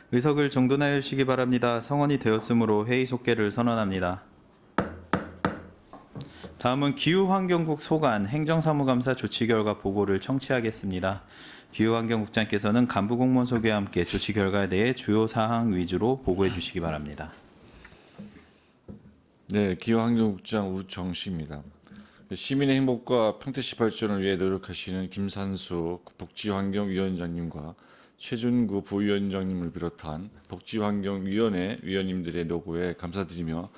의석을 정돈하여 주시기 바랍니다. 성원이 되었으므로 회의 속개를 선언합니다. 다음은 기후환경국 소관 행정사무감사 조치 결과 보고를 청취하겠습니다. 기후환경국장께서는 간부 공무원 소개와 함께 조치 결과에 대해 주요 사항 위주로 보고해 주시기 바랍니다. 네, 기후환경국장 우정식입니다. 시민의 행복과 평택시 발전을 위해 노력하시는 김산수 복지환경위원장님과 최준구 부위원장님을 비롯한 복지환경위원회 위원님들의 노고에 감사드리며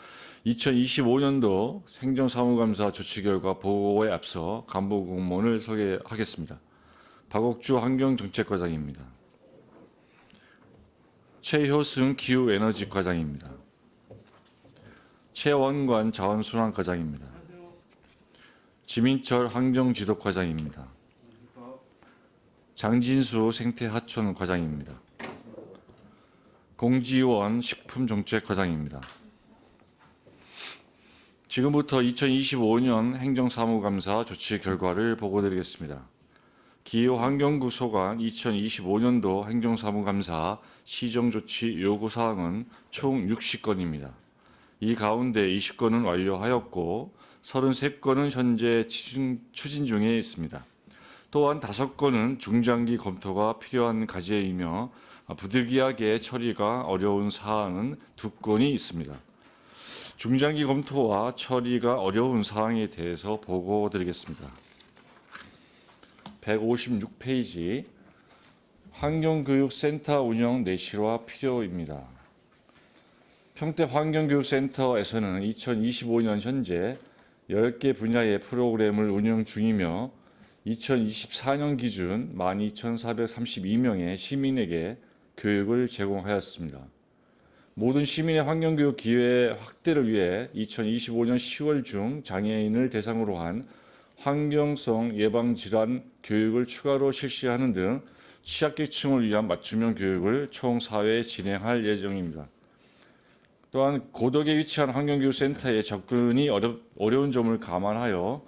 2025년도 행정사무감사 조치 결과 보고에 앞서 간부 공무원을 소개하겠습니다. 박옥주 환경정책과장입니다. 최효승 기후에너지과장입니다. 최원관 자원순환과장입니다. 지민철 환경지도과장입니다. 장진수 생태하천과장입니다. 공지원 식품정책과장입니다. 지금부터 2025년 행정사무감사 조치 결과를 보고드리겠습니다. 기후환경국 소관 2025년도 행정사무감사 시정조치 요구사항은 총 60건입니다. 이 가운데 20건은 완료하였고 33건은 현재 추진 중에 있습니다. 또한 5건은 중장기 검토가 필요한 과제이며 부득이하게 처리가 어려운 사항은 2건이 있습니다. 중장기 검토와 처리가 어려운 사항에 대해서 보고드리겠습니다. 156페이지 환경교육센터 운영 내실화 필요입니다. 평택환경교육센터에서는 2025년 현재 10개 분야의 프로그램을 운영 중이며 2024년 기준 12,432명의 시민에게 교육을 제공하였습니다. 모든 시민의 환경교육 기회 확대를 위해 2025년 10월 중 장애인을 대상으로 한 환경성 예방질환 교육을 추가로 실시하는 등 취약계층을 위한 맞춤형 교육을 총 4회 진행할 예정입니다. 또한 고덕에 위치한 환경교육센터의 접근이 어려운 점을 감안하여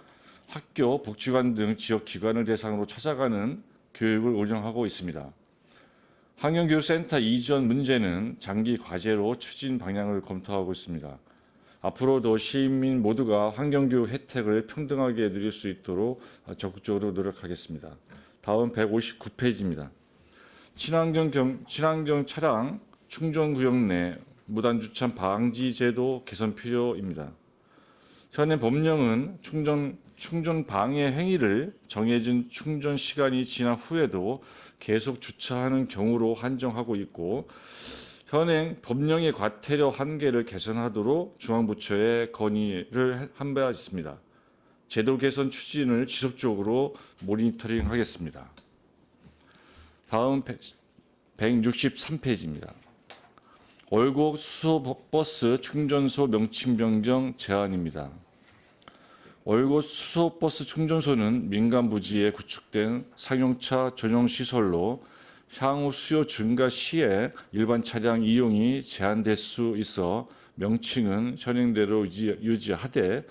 학교, 복지관 등 지역기관을 대상으로 찾아가는 교육을 운영하고 있습니다. 환경교육센터 이전 문제는 장기 과제로 추진 방향을 검토하고 있습니다. 앞으로도 시민 모두가 환경교육 혜택을 평등하게 누릴 수 있도록 적극적으로 노력하겠습니다. 다음 159페이지입니다. 친환경 차량 충전구역 내 무단주차 방지 제도 개선 필요입니다. 현행 법령은 충전 방해 행위를 정해진 충전 시간이 지난 후에도 계속 주차하는 경우로 한정하고 있고 현행 법령의 과태료 한계를 개선하도록 중앙부처에 건의를 한 바 있습니다. 제도 개선 추진을 지속적으로 모니터링하겠습니다. 다음 163페이지입니다. 월곡 수소버스 충전소 명칭 변경 제안입니다. 월곡 수소버스 충전소는 민간 부지에 구축된 상용차 전용 시설로 향후 수요 증가 시에 일반 차량 이용이 제한될 수 있어 명칭은 현행대로 유지하되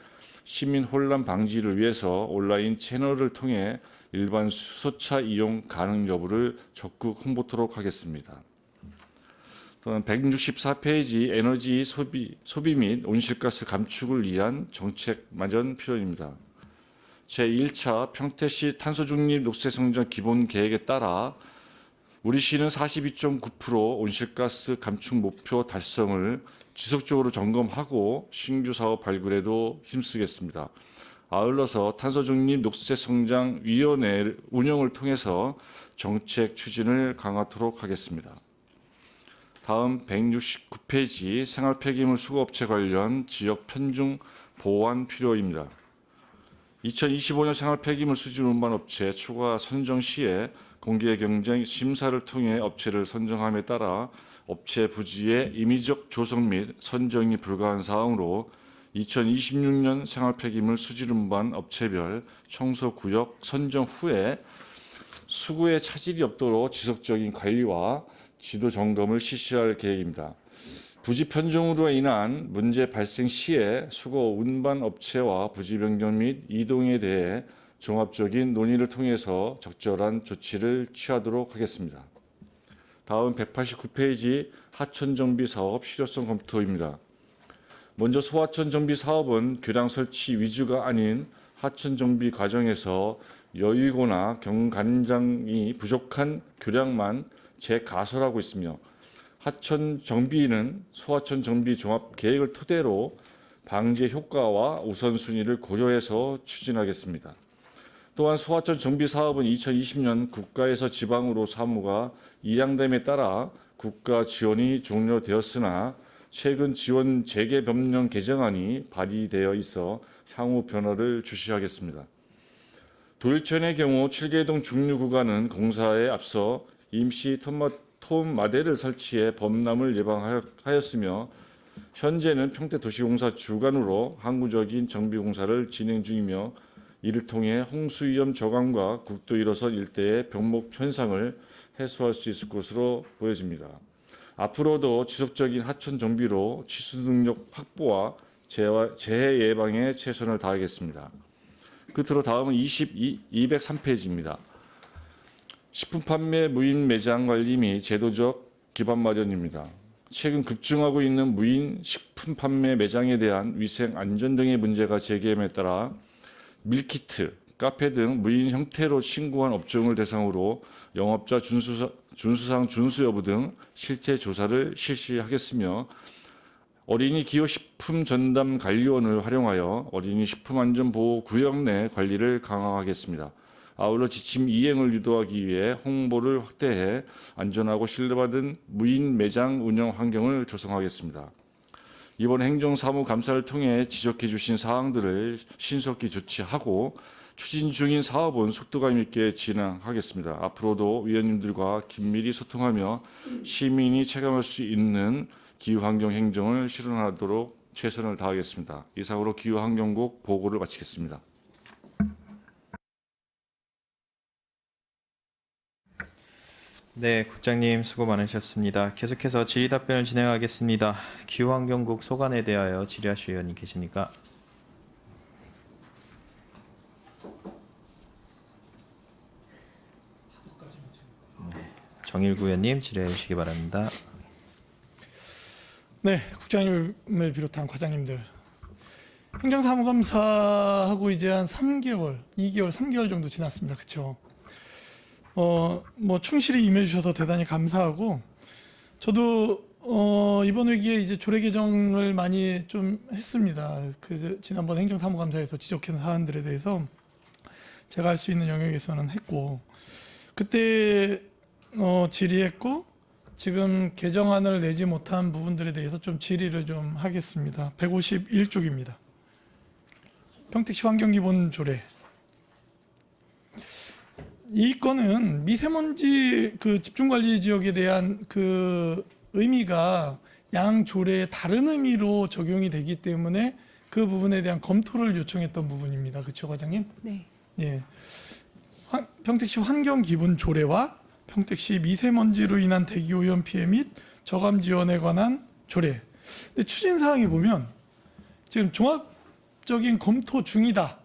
시민 혼란 방지를 위해서 온라인 채널을 통해 일반 수소차 이용 가능 여부를 적극 홍보토록 하겠습니다. 또한 164페이지 에너지 소비 및 온실가스 감축을 위한 정책 마련 필요입니다. 제1차 평택시 탄소중립 녹색성장 기본계획에 따라 우리 시는 42.9% 온실가스 감축 목표 달성을 지속적으로 점검하고 신규 사업 발굴에도 힘쓰겠습니다. 아울러서 탄소중립 녹색성장위원회 운영을 통해서 정책 추진을 강화하도록 하겠습니다. 다음 169페이지 생활폐기물 수거업체 관련 지역 편중 보완 필요입니다. 2025년 생활폐기물 수질 운반 업체 추가 선정 시에 공개 경쟁 심사를 통해 업체를 선정함에 따라 업체 부지의 임의적 조성 및 선정이 불가한 사항으로 2026년 생활폐기물 수질 운반 업체별 청소구역 선정 후에 수구에 차질이 없도록 지속적인 관리와 지도 점검을 실시할 계획입니다. 부지 편중으로 인한 문제 발생 시에 수거 운반 업체와 부지 변경 및 이동에 대해 종합적인 논의를 통해서 적절한 조치를 취하도록 하겠습니다. 다음 189페이지 하천 정비 사업 실효성 검토입니다. 먼저 소하천 정비 사업은 교량 설치 위주가 아닌 하천 정비 과정에서 여의고나 경관장이 부족한 교량만 재가설하고 있으며 하천 정비는 소하천 정비 종합 계획을 토대로 방제 효과와 우선순위를 고려해서 추진하겠습니다. 또한 소하천 정비 사업은 2020년 국가에서 지방으로 사무가 이양됨에 따라 국가 지원이 종료되었으나 최근 지원 재개 법령 개정안이 발의되어 있어 향후 변화를 주시하겠습니다. 도일천의 경우 7개동 중류 구간은 공사에 앞서 임시 톰마대를 설치해 범람을 예방하였으며 현재는 평택도시공사 주관으로 항구적인 정비 공사를 진행 중이며 이를 통해 홍수 위험 저감과 국도 1호선 일대의 병목 현상을 해소할 수 있을 것으로 보여집니다. 앞으로도 지속적인 하천 정비로 치수 능력 확보와 재해 예방에 최선을 다하겠습니다. 끝으로 다음은 203페이지입니다. 식품 판매 무인 매장 관리 및 제도적 기반 마련입니다. 최근 급증하고 있는 무인 식품 판매 매장에 대한 위생 안전 등의 문제가 제기됨에 따라 밀키트, 카페 등 무인 형태로 신고한 업종을 대상으로 영업자 준수사항 준수 여부 등 실태 조사를 실시하겠으며 어린이 기호식품 전담 관리원을 활용하여 어린이 식품안전보호구역 내 관리를 강화하겠습니다. 아울러 지침 이행을 유도하기 위해 홍보를 확대해 안전하고 신뢰받은 무인 매장 운영 환경을 조성하겠습니다. 이번 행정사무감사를 통해 지적해 주신 사항들을 신속히 조치하고 추진 중인 사업은 속도감 있게 진행하겠습니다. 앞으로도 위원님들과 긴밀히 소통하며 시민이 체감할 수 있는 기후환경 행정을 실현하도록 최선을 다하겠습니다. 이상으로 기후환경국 보고를 마치겠습니다. 네, 국장님 수고 많으셨습니다. 계속해서 질의 답변을 진행하겠습니다. 기후환경국 소관에 대하여 질의하실 의원님 계십니까? 정일구 의원님 질의해 주시기 바랍니다. 네, 국장님을 비롯한 과장님들, 행정사무감사하고 이제 한 3개월, 3개월 정도 지났습니다. 그렇죠? 뭐 충실히 임해주셔서 대단히 감사하고, 저도 이번 회기에 이제 조례 개정을 많이 좀 했습니다. 그 지난번 행정사무감사에서 지적한 사안들에 대해서 제가 할 수 있는 영역에서는 했고, 그때 질의했고. 지금 개정안을 내지 못한 부분들에 대해서 좀 질의를 좀 하겠습니다. 151쪽입니다. 평택시 환경기본조례. 이 건은 미세먼지 그 집중관리 지역에 대한 그 의미가 양 조례에 다른 의미로 적용이 되기 때문에 그 부분에 대한 검토를 요청했던 부분입니다. 그렇죠, 과장님? 네. 예. 평택시 환경기본조례와 평택시 미세먼지로 인한 대기오염 피해 및 저감 지원에 관한 조례. 근데 추진 사항에 보면 지금 종합적인 검토 중이다.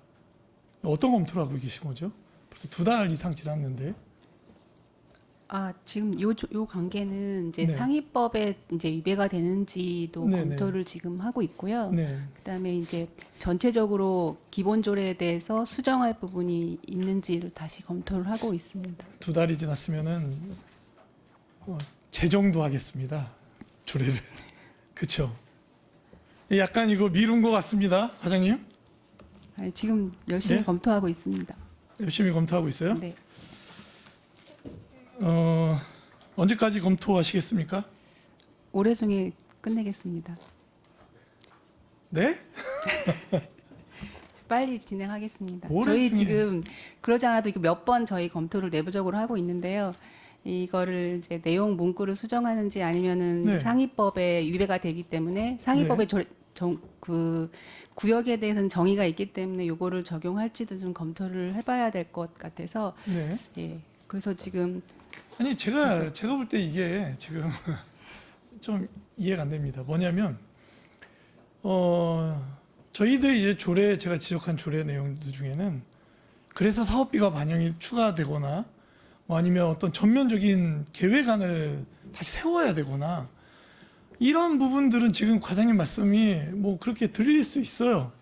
어떤 검토를 하고 계신 거죠? 벌써 2달 이상 지났는데. 지금 요 관계는 이제 네. 상위법에 이제 위배가 되는지도 네네. 검토를 지금 하고 있고요. 네. 그다음에 이제 전체적으로 기본 조례에 대해서 수정할 부분이 있는지를 다시 검토를 하고 있습니다. 2달이 지났으면은 재정도 하겠습니다. 조례를. 그렇죠. 약간 이거 미룬 것 같습니다, 과장님. 지금 열심히 네? 검토하고 있습니다. 열심히 검토하고 있어요. 네. 언제까지 검토하시겠습니까? 올해 중에 끝내겠습니다. 네? 빨리 진행하겠습니다. 올해 저희 중에- 지금 그러지 않아도 이거 몇 번 저희 검토를 내부적으로 하고 있는데요. 이거를 이제 내용 문구를 수정하는지 아니면은 네. 상위법에 위배가 되기 때문에 상위법의 그 구역에 대해서는 정의가 있기 때문에 요거를 적용할지도 좀 검토를 해봐야 될 것 같아서 네. 예. 그래서 지금 아니 제가 볼 때 이게 지금 좀 이해가 안 됩니다. 뭐냐면 저희들 이제 조례 제가 지적한 조례 내용들 중에는 그래서 사업비가 반영이 추가되거나 뭐 아니면 어떤 전면적인 계획안을 다시 세워야 되거나 이런 부분들은 지금 과장님 말씀이 뭐 그렇게 들릴 수 있어요.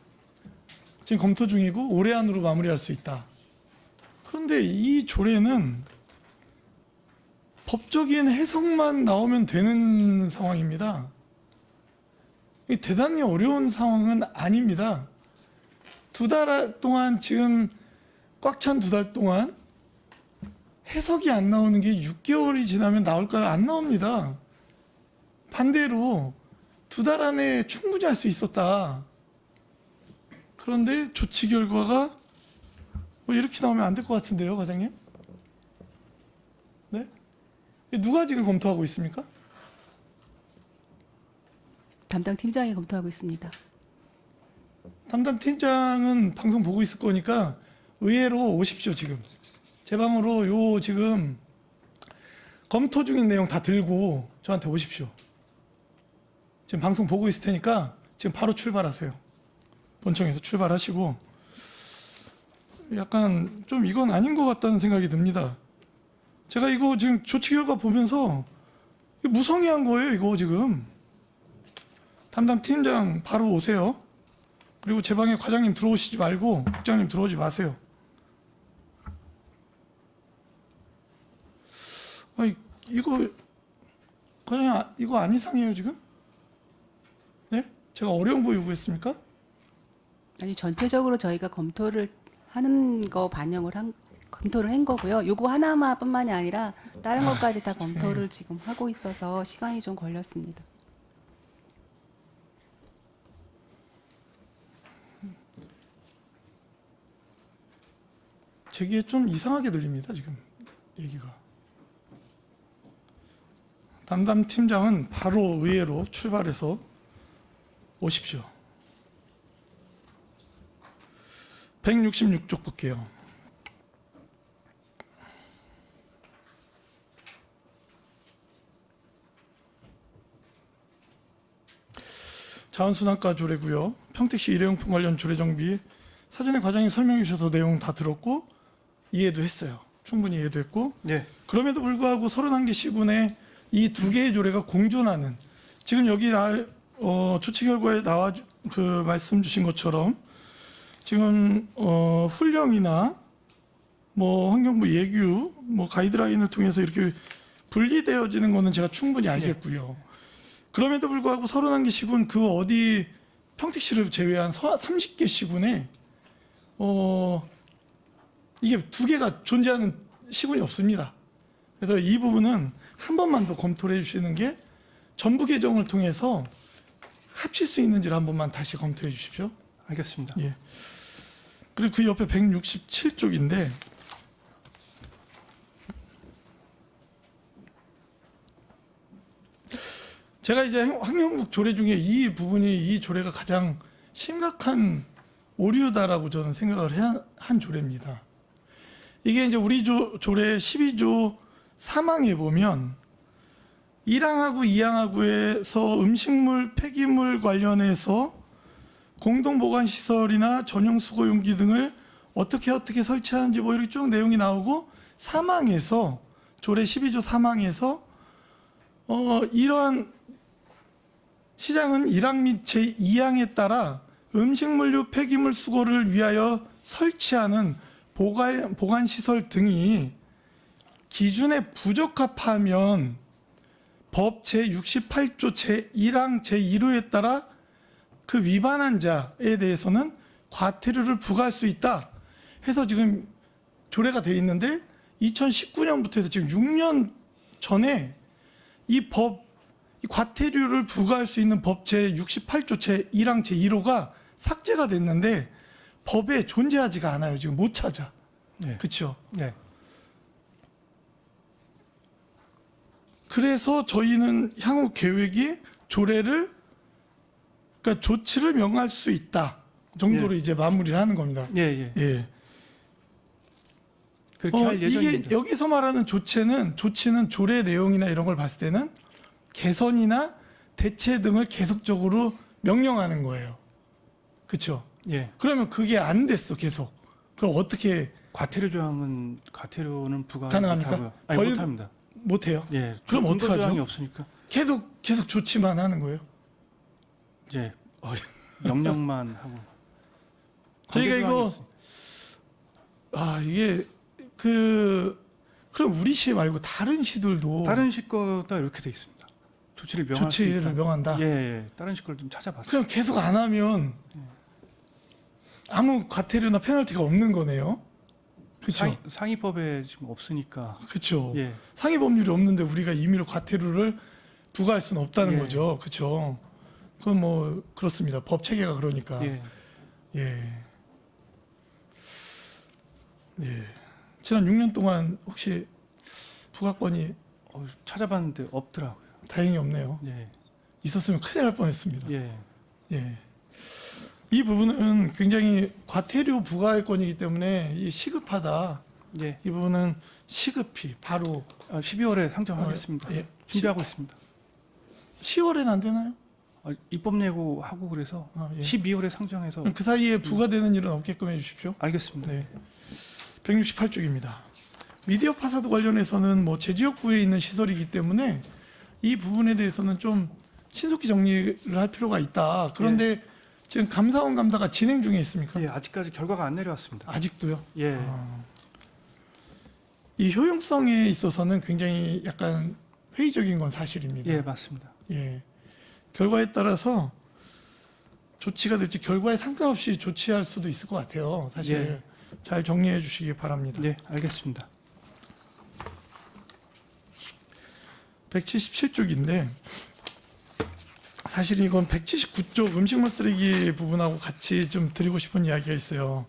지금 검토 중이고 올해 안으로 마무리할 수 있다. 그런데 이 조례는 법적인 해석만 나오면 되는 상황입니다. 이게 대단히 어려운 상황은 아닙니다. 2달 동안 지금 꽉 찬 2달 동안 해석이 안 나오는 게 6개월이 지나면 나올까요? 안 나옵니다. 반대로 2달 안에 충분히 할 수 있었다. 그런데 조치 결과가 뭐 이렇게 나오면 안 될 것 같은데요, 과장님? 네? 누가 지금 검토하고 있습니까? 담당 팀장이 검토하고 있습니다. 담당 팀장은 방송 보고 있을 거니까 의회로 오십시오, 지금. 제 방으로 요 지금 검토 중인 내용 다 들고 저한테 오십시오. 지금 방송 보고 있을 테니까 지금 바로 출발하세요. 본청에서 출발하시고 약간 좀 이건 아닌 것 같다는 생각이 듭니다. 제가 이거 지금 조치 결과 보면서 무성의한 거예요, 이거 지금. 담당 팀장 바로 오세요. 그리고 제 방에 과장님 들어오시지 말고 국장님 들어오지 마세요. 아니, 이거 과장님 이거 안 이상해요 지금? 네? 제가 어려운 거 요구했습니까? 아니 전체적으로 저희가 검토를 하는 거 검토를 한 거고요. 요거 하나만뿐만이 아니라 다른 것까지 다 검토를 지금 하고 있어서 시간이 좀 걸렸습니다. 제 귀에 좀 이상하게 들립니다 지금 얘기가. 담당 팀장은 바로 의회로 출발해서 오십시오. 166쪽 볼게요. 자원순환가 조례고요. 평택시 일회용품 관련 조례 정비 사전에 과장님 설명해 주셔서 내용 다 들었고 이해도 했어요. 충분히 이해도 했고 네. 그럼에도 불구하고 31개 시군에 이 두 개의 조례가 공존하는 지금 여기 조치 결과에 말씀 주신 것처럼 지금 훈령이나 뭐 환경부 예규 뭐 가이드라인을 통해서 이렇게 분리되어지는 거는 제가 충분히 알겠고요. 그럼에도 불구하고 31개 시군 그 어디 평택시를 제외한 30개 시군에 이게 두 개가 존재하는 시군이 없습니다. 그래서 이 부분은 한 번만 더 검토를 해주시는 게 전부 개정을 통해서 합칠 수 있는지를 한 번만 다시 검토해 주십시오. 알겠습니다. 예. 그리고 그 옆에 167쪽인데 제가 이제 환경국 조례 중에 이 부분이 이 조례가 가장 심각한 오류다라고 저는 생각을 한 조례입니다. 이게 이제 우리 조례 12조 3항에 보면 1항하고 2항하고에서 음식물 폐기물 관련해서 공동보관시설이나 전용 수거용기 등을 어떻게 설치하는지 뭐 이렇게 쭉 내용이 나오고 3항에서 조례 12조 3항에서 이러한 시장은 1항 및 제2항에 따라 음식물류 폐기물 수거를 위하여 설치하는 보관시설 등이 기준에 부적합하면 법 제68조 제1항 제1호에 따라 그 위반한 자에 대해서는 과태료를 부과할 수 있다 해서 지금 조례가 돼 있는데 2019년부터 해서 지금 6년 전에 이 과태료를 부과할 수 있는 법 제68조 제1항 제1호가 삭제가 됐는데 법에 존재하지가 않아요. 지금 못 찾아. 네. 그렇죠? 네. 그래서 저희는 향후 계획이 조치를 명할 수 있다 정도로 이제 마무리를 하는 겁니다. 예, 예. 예. 그렇게 할 예정입니다. 이게 여기서 말하는 조치는 조례 내용이나 이런 걸 봤을 때는 개선이나 대체 등을 계속적으로 명령하는 거예요. 그렇죠? 예. 그러면 그게 안 됐어 계속. 그럼 어떻게 과태료는 부과 가능합니까? 못하고요. 아니, 못합니다. 못 해요. 예. 그럼 근거 어떡하죠? 조항이 없으니까 계속 조치만 하는 거예요. 이제 명령만 하고. 저희가 관계 조항이 이거 없으니까. 이게 그럼 우리 시 말고 다른 시들도 다른 시 거다 이렇게 돼 있습니다. 조치를 명할 수 있다. 조치를 명한다. 예, 예. 다른 시 거를 좀 찾아봤어요. 그럼 계속 안 하면 아무 과태료나 페널티가 없는 거네요. 그렇죠. 상위법에 지금 없으니까. 그렇죠. 예. 상위 법률이 없는데 우리가 임의로 과태료를 부과할 수는 없다는 예. 거죠. 그렇죠. 그건 뭐 그렇습니다. 법 체계가 그러니까. 예. 예. 예. 지난 6년 동안 혹시 부가권이 찾아봤는데 없더라고요. 다행히 없네요. 예. 있었으면 큰일 날 뻔했습니다. 예. 예. 이 부분은 굉장히 과태료 부과할 건이기 때문에 이 시급하다. 예. 이 부분은 시급히 바로 12월에 상정하겠습니다. 예. 준비하고 있습니다. 10월에는 안 되나요? 입법 예고하고 그래서 예. 12월에 상정해서 그럼 그 사이에 부과되는 일은 없게끔 해주십시오. 알겠습니다. 네. 168쪽입니다. 미디어 파사드 관련해서는 뭐 제지역구에 있는 시설이기 때문에 이 부분에 대해서는 좀 신속히 정리를 할 필요가 있다. 그런데 지금 감사원 감사가 진행 중에 있습니까? 예, 아직까지 결과가 안 내려왔습니다. 아직도요? 예. 이 효용성에 있어서는 굉장히 약간 회의적인 건 사실입니다. 예, 맞습니다. 예. 결과에 따라서 조치가 될지 결과에 상관없이 조치할 수도 있을 것 같아요. 사실 예. 잘 정리해 주시기 바랍니다. 네, 알겠습니다. 177쪽인데 사실 이건 179쪽 음식물 쓰레기 부분하고 같이 좀 드리고 싶은 이야기가 있어요.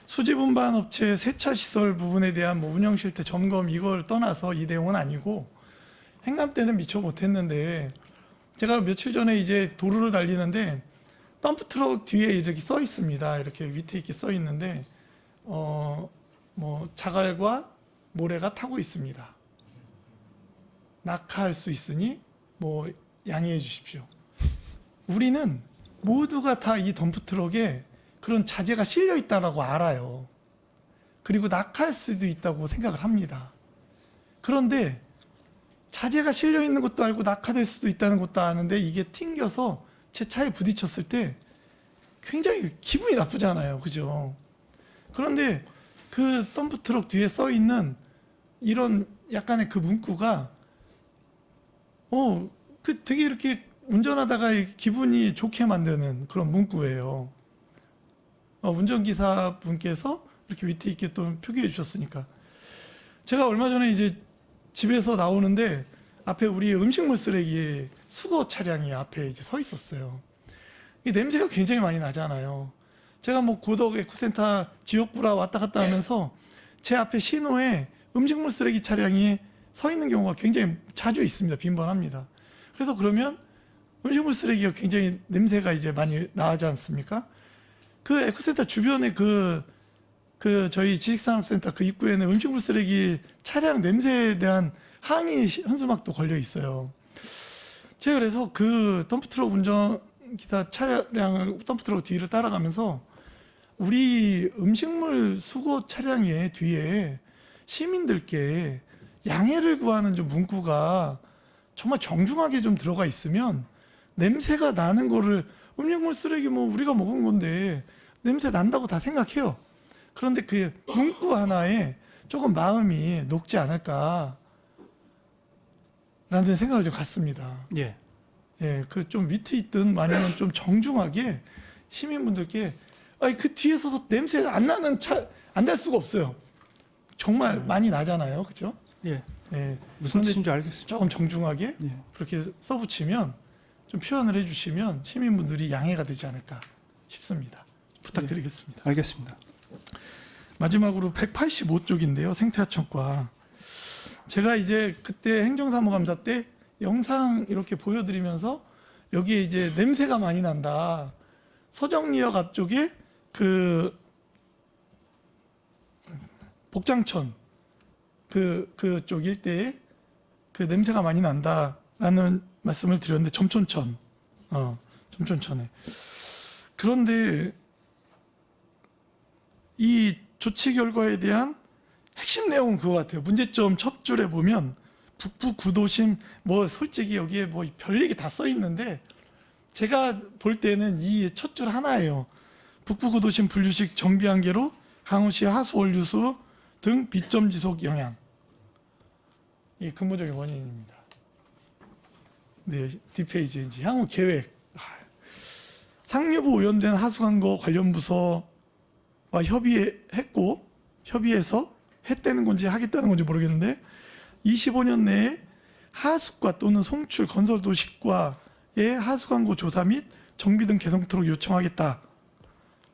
수집 운반 업체 세차 시설 부분에 대한 뭐 운영 실태 점검 이걸 떠나서 이 내용은 아니고 행감 때는 미처 못했는데 제가 며칠 전에 이제 도로를 달리는데 덤프 트럭 뒤에 이렇게 써 있습니다. 이렇게 밑에 이렇게 써 있는데 뭐 자갈과 모래가 타고 있습니다. 낙하할 수 있으니 뭐 양해해 주십시오. 우리는 모두가 다 이 덤프 트럭에 그런 자재가 실려 있다라고 알아요. 그리고 낙하할 수도 있다고 생각을 합니다. 그런데 자재가 실려 있는 것도 알고 낙하될 수도 있다는 것도 아는데 이게 튕겨서 제 차에 부딪혔을 때 굉장히 기분이 나쁘잖아요. 그죠? 그런데 그 덤프 트럭 뒤에 써 있는 이런 약간의 그 문구가 그 되게 이렇게 운전하다가 기분이 좋게 만드는 그런 문구예요. 운전기사 분께서 이렇게 밑에 있게 또 표기해 주셨으니까. 제가 얼마 전에 이제 집에서 나오는데 앞에 우리 음식물 쓰레기 수거 차량이 앞에 이제 서 있었어요. 이 냄새가 굉장히 많이 나잖아요. 제가 뭐 고덕 에코센터 지역구라 왔다 갔다 하면서 제 앞에 신호에 음식물 쓰레기 차량이 서 있는 경우가 굉장히 자주 있습니다. 빈번합니다. 그래서 그러면 음식물 쓰레기가 굉장히 냄새가 이제 많이 나지 않습니까? 그 에코센터 주변에 그 저희 지식산업센터 그 입구에는 음식물 쓰레기 차량 냄새에 대한 항의 현수막도 걸려 있어요. 제가 그래서 그 덤프트럭 운전기사 차량을 덤프트럭 뒤를 따라가면서 우리 음식물 수거 차량의 뒤에 시민들께 양해를 구하는 좀 문구가 정말 정중하게 좀 들어가 있으면 냄새가 나는 거를 음식물 쓰레기 뭐 우리가 먹은 건데 냄새 난다고 다 생각해요. 그런데 그 문구 하나에 조금 마음이 녹지 않을까 라는 생각을 좀 갖습니다. 예. 예, 그 좀 위트 있든 아니면 좀 정중하게 시민분들께 그 뒤에 서서 냄새 안 나는 차 안 날 수가 없어요. 정말 많이 나잖아요, 그렇죠? 예. 예, 무슨 그런데 뜻인지 알겠습니다. 조금 정중하게 예. 그렇게 써붙이면 좀 표현을 해주시면 시민분들이 양해가 되지 않을까 싶습니다. 부탁드리겠습니다. 알겠습니다. 마지막으로 185쪽인데요, 생태하천과 제가 이제 그때 행정사무감사 때 영상 이렇게 보여드리면서 여기에 이제 냄새가 많이 난다. 서정리역 앞쪽에 그 복장천 그쪽 일대에 그 냄새가 많이 난다라는 말씀을 드렸는데 점촌천에 그런데 이 조치 결과에 대한 핵심 내용은 그거 같아요. 문제점 첫 줄에 보면 북부 구도심 뭐 솔직히 여기에 뭐 별얘기 다 써 있는데 제가 볼 때는 이 첫 줄 하나예요. 북부 구도심 분류식 정비 한계로 강우시 하수 원류수 등 비점 지속 영향. 이게 근본적인 원인입니다. 네, 뒷페이지 이제 향후 계획. 상류부 오염된 하수관거 관련 부서와 협의해서 했다는 건지 하겠다는 건지 모르겠는데 25년 내에 하수과 또는 송출 건설 도시과의 하수관고 조사 및 정비 등 개선토록 요청하겠다.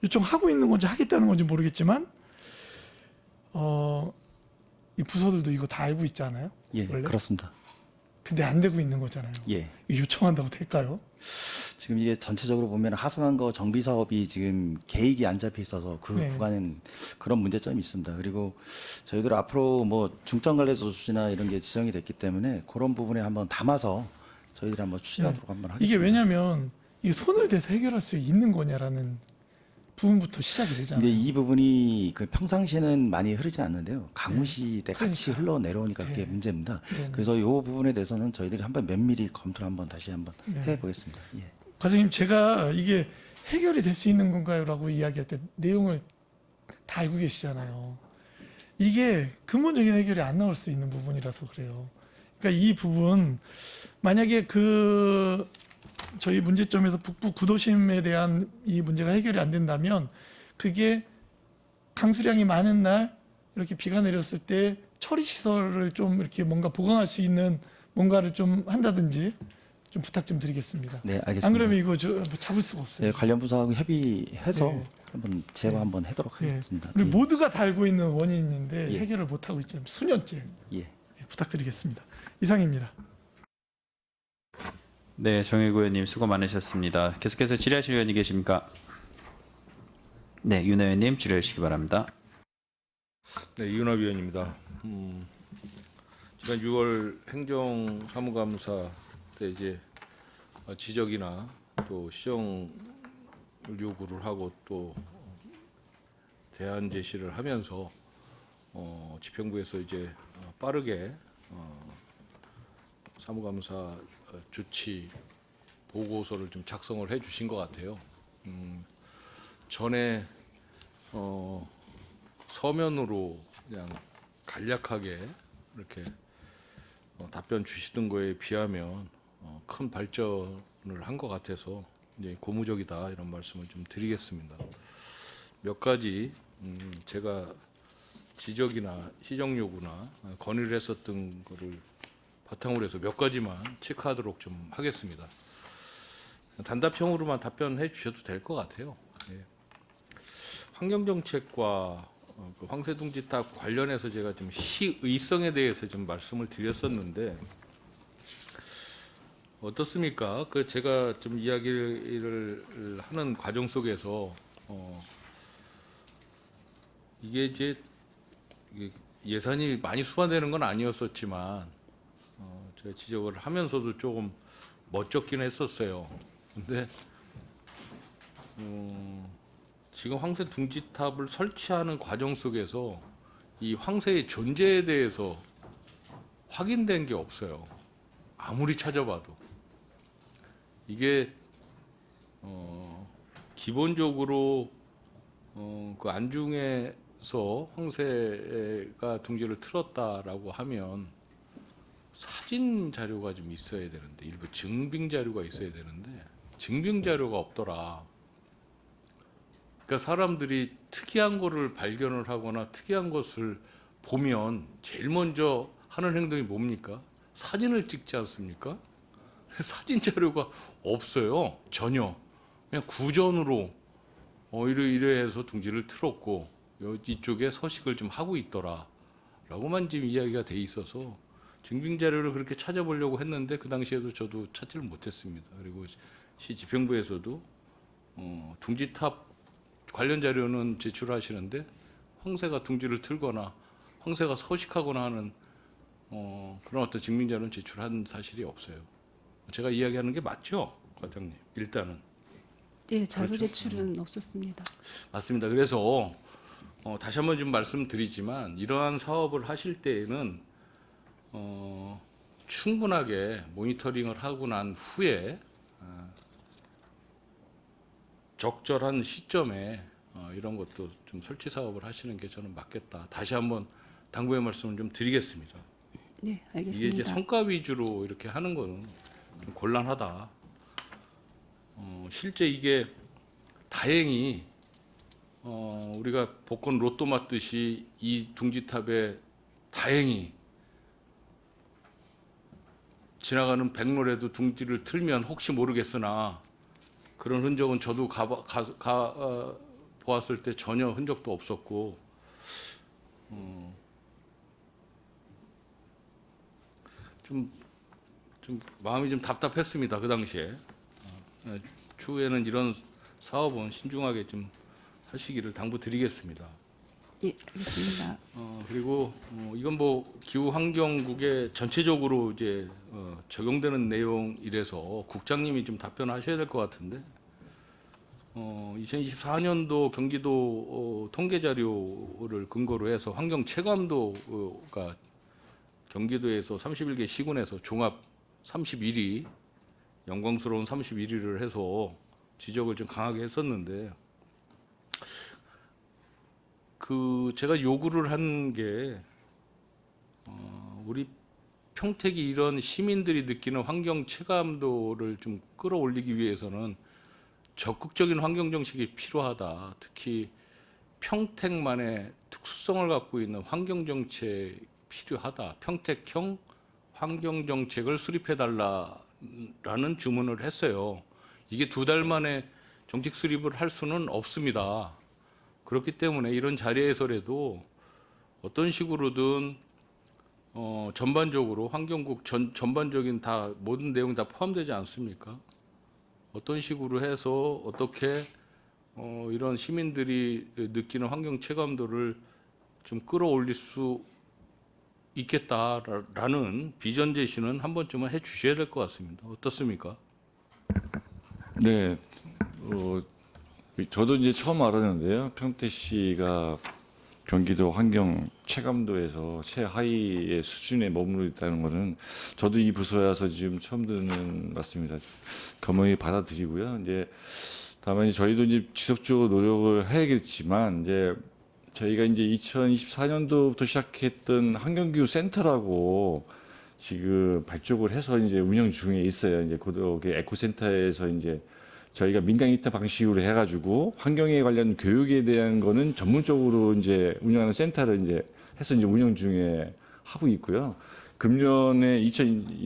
요청하고 있는 건지 하겠다는 건지 모르겠지만 이 부서들도 이거 다 알고 있잖아요. 예, 원래? 그렇습니다. 근데 안 되고 있는 거잖아요. 예. 이거 요청한다고 될까요? 지금 이게 전체적으로 보면 하수관거 정비 사업이 지금 계획이 안 잡혀 있어서 그 네. 구간은 그런 문제점이 있습니다. 그리고 저희들 앞으로 뭐 중점 관리 조치나 이런 게 지정이 됐기 때문에 그런 부분에 한번 담아서 저희들이 한번 추진하도록 한번 하겠습니다. 이게 왜냐면 이게 손을 대서 해결할 수 있는 거냐라는 부분부터 시작이 되잖아요. 근데 이 부분이 그 평상시에는 많이 흐르지 않는데요. 강우시 때 같이 흘러 내려오니까 그게 네. 문제입니다. 네. 그래서 이 부분에 대해서는 저희들이 한번 면밀히 검토를 한번 다시 한번 네. 해보겠습니다. 예. 과장님 제가 이게 해결이 될 수 있는 건가요라고 이야기할 때 내용을 다 알고 계시잖아요. 이게 근본적인 해결이 안 나올 수 있는 부분이라서 그래요. 그러니까 이 부분 만약에 그 저희 문제점에서 북부 구도심에 대한 이 문제가 해결이 안 된다면 그게 강수량이 많은 날 이렇게 비가 내렸을 때 처리 시설을 좀 이렇게 뭔가 보강할 수 있는 뭔가를 좀 한다든지 좀 부탁 좀 드리겠습니다. 네, 알겠습니다. 안 그러면 이거 뭐 잡을 수가 없어요. 네, 관련 부서하고 협의해서 네. 한번 제거 네. 한번 하도록 예. 하겠습니다. 우리 예. 모두가 다 알고 있는 원인인데 예. 해결을 못 하고 있잖아요. 수년째. 예. 예, 부탁드리겠습니다. 이상입니다. 네, 정일구 의원님 수고 많으셨습니다. 계속해서 질의하실 의원이 계십니까? 네, 윤 의원님 질의해 주시기 바랍니다. 네, 이윤화 위원입니다. 지난 6월 행정사무감사 때 이제 지적이나 또 시정을 요구를 하고 또 대안 제시를 하면서 집행부에서 이제 빠르게 사무감사 조치 보고서를 좀 작성을 해주신 것 같아요. 전에 서면으로 그냥 간략하게 이렇게 답변 주시던 거에 비하면 큰 발전을 한 것 같아서 이제 고무적이다 이런 말씀을 좀 드리겠습니다. 몇 가지 제가 지적이나 시정 요구나 건의를 했었던 거를 바탕으로 해서 몇 가지만 체크하도록 좀 하겠습니다. 단답형으로만 답변해 주셔도 될 것 같아요. 예. 환경정책과 그 황새둥지탑 관련해서 제가 좀 시의성에 대해서 좀 말씀을 드렸었는데 어떻습니까? 그 제가 좀 이야기를 하는 과정 속에서 이게 이제 예산이 많이 수반되는 건 아니었었지만 제가 지적을 하면서도 조금 멋쩍긴 했었어요. 근데 지금 황새 둥지탑을 설치하는 과정 속에서 이 황새의 존재에 대해서 확인된 게 없어요. 아무리 찾아봐도 이게 기본적으로 그 안중에서 황새가 둥지를 틀었다라고 하면 사진 자료가 좀 있어야 되는데 일부 증빙 자료가 있어야 되는데 증빙 자료가 없더라. 그러니까 사람들이 특이한 거를 발견을 하거나 특이한 것을 보면 제일 먼저 하는 행동이 뭡니까? 사진을 찍지 않습니까? 사진 자료가 없어요. 전혀. 그냥 구전으로 이래해서 둥지를 틀었고 이쪽에 서식을 좀 하고 있더라. 라고만 지금 이야기가 돼 있어서 증빙 자료를 그렇게 찾아보려고 했는데 그 당시에도 저도 찾지를 못했습니다. 그리고 시 집행부에서도 둥지탑 관련 자료는 제출하시는데 황새가 둥지를 틀거나 황새가 서식하거나 하는 그런 어떤 증빙 자료는 제출한 사실이 없어요. 제가 이야기하는 게 맞죠, 과장님? 일단은 네, 자료 그렇죠. 제출은 없었습니다. 맞습니다. 그래서 다시 한번 좀 말씀드리지만 이러한 사업을 하실 때에는 충분하게 모니터링을 하고 난 후에 적절한 시점에 이런 것도 좀 설치 사업을 하시는 게 저는 맞겠다. 다시 한번 당부의 말씀을 좀 드리겠습니다. 네, 이게 이제 알겠습니다. 성과 위주로 이렇게 하는 거는 좀 곤란하다. 실제 이게 다행히 우리가 복권 로또 맞듯이 이 둥지탑에 다행히 지나가는 백로라도 둥지를 틀면 혹시 모르겠으나 그런 흔적은 저도 보았을 때 전혀 흔적도 없었고 좀 마음이 좀 답답했습니다. 그 당시에. 추후에는 이런 사업은 신중하게 좀 하시기를 당부드리겠습니다. 예, 알겠습니다. 그리고 이건 뭐 기후환경국에 전체적으로 이제 적용되는 내용이라서 국장님이 좀 답변하셔야 될 것 같은데 2024년도 경기도 통계 자료를 근거로 해서 환경 체감도가 경기도에서 31개 시군에서 종합 31위 영광스러운 31위를 해서 지적을 좀 강하게 했었는데 제가 요구를 한 게 우리 평택이 이런 시민들이 느끼는 환경 체감도를 좀 끌어올리기 위해서는 적극적인 환경 정책이 필요하다. 특히 평택만의 특수성을 갖고 있는 환경 정책이 필요하다. 평택형 환경 정책을 수립해 달라라는 주문을 했어요. 이게 2달 만에 정책 수립을 할 수는 없습니다. 그렇기 때문에 이런 자리에서라도 어떤 식으로든 전반적으로 환경국 전반적인 다 모든 내용이 다 포함되지 않습니까? 어떤 식으로 해서 어떻게 이런 시민들이 느끼는 환경 체감도를 좀 끌어올릴 수 있겠다라는 비전 제시는 한 번쯤은 해 주셔야 될 것 같습니다. 어떻습니까? 네, 저도 이제 처음 알았는데요. 평택시가 경기도 환경 체감도에서 최하위의 수준에 머무르고 있다는 것은 저도 이 부서에 와서 지금 처음 듣는 말씀입니다. 겸허히 받아들이고요. 이제 다만 저희도 이제 지속적으로 노력을 해야겠지만 이제 저희가 이제 2024년도부터 시작했던 환경기후 센터라고 지금 발족을 해서 이제 운영 중에 있어요. 이제 고덕의 에코센터에서 이제 저희가 민간 인터 방식으로 해가지고 환경에 관련 교육에 대한 거는 전문적으로 이제 운영하는 센터를 이제 해서 이제 운영 중에 하고 있고요. 금년에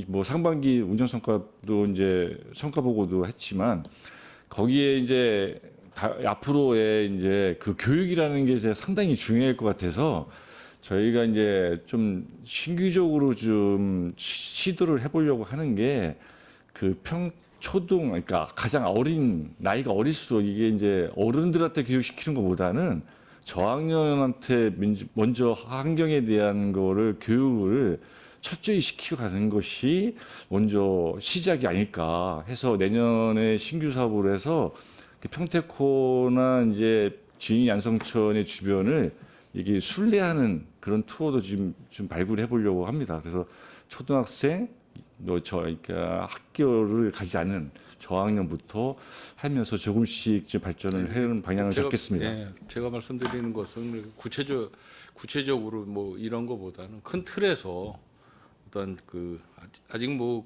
뭐 상반기 운영 성과도 이제 성과 보고도 했지만 거기에 이제 앞으로의 이제 그 교육이라는 게 이제 상당히 중요할 것 같아서 저희가 이제 좀 신규적으로 좀 시도를 해보려고 하는 게 그 초등, 그러니까 가장 어린, 나이가 어릴수록 이게 이제 어른들한테 교육시키는 것보다는 저학년한테 먼저 환경에 대한 거를 교육을 철저히 시키고 가는 것이 먼저 시작이 아닐까 해서 내년에 신규 사업으로 해서 평택호나 이제 진이 양성천의 주변을 이게 순례하는 그런 투어도 지금 좀 발굴해 보려고 합니다. 그래서 초등학생, 그러니까 학교를 가지 않은 저학년부터 하면서 조금씩 좀 발전을 해는 방향을 잡겠습니다. 예, 제가 말씀드리는 것은 구체적으로 뭐 이런 거보다는 큰 틀에서 어떤 아직 뭐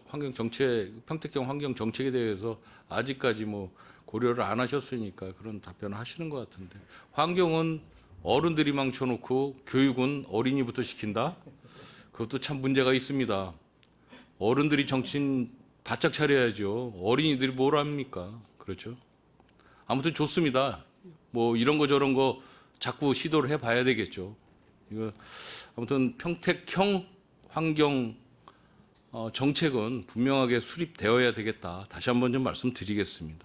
환경 정책, 평택형 환경 정책에 대해서 아직까지 뭐 고려를 안 하셨으니까 그런 답변을 하시는 것 같은데 환경은 어른들이 망쳐놓고 교육은 어린이부터 시킨다. 그것도 참 문제가 있습니다. 어른들이 정신 바짝 차려야죠. 어린이들이 뭘 합니까? 그렇죠? 아무튼 좋습니다. 뭐 이런 거 저런 거 자꾸 시도를 해봐야 되겠죠. 이거 아무튼 평택형 환경 정책은 분명하게 수립되어야 되겠다. 다시 한번 좀 말씀드리겠습니다.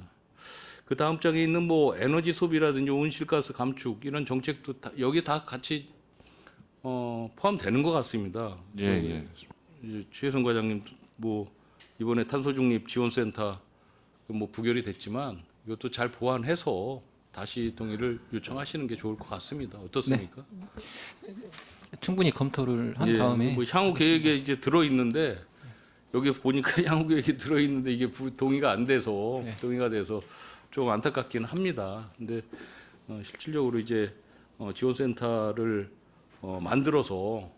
그 다음 장에 있는 뭐 에너지 소비라든지 온실가스 감축 이런 정책도 여기 다 같이 포함되는 것 같습니다. 예. 최혜성 과장님 뭐 이번에 탄소중립 지원센터 뭐 부결이 됐지만 이것도 잘 보완해서 다시 동의를 요청하시는 게 좋을 것 같습니다. 어떻습니까? 충분히 검토를 한 예, 다음에 뭐 향후 계획에 이제 들어 있는데 여기 보니까 향후 계획에 들어 있는데 이게 동의가 안 돼서 네. 동의가 돼서 좀 안타깝긴 합니다. 근데 실질적으로 이제 지원센터를 만들어서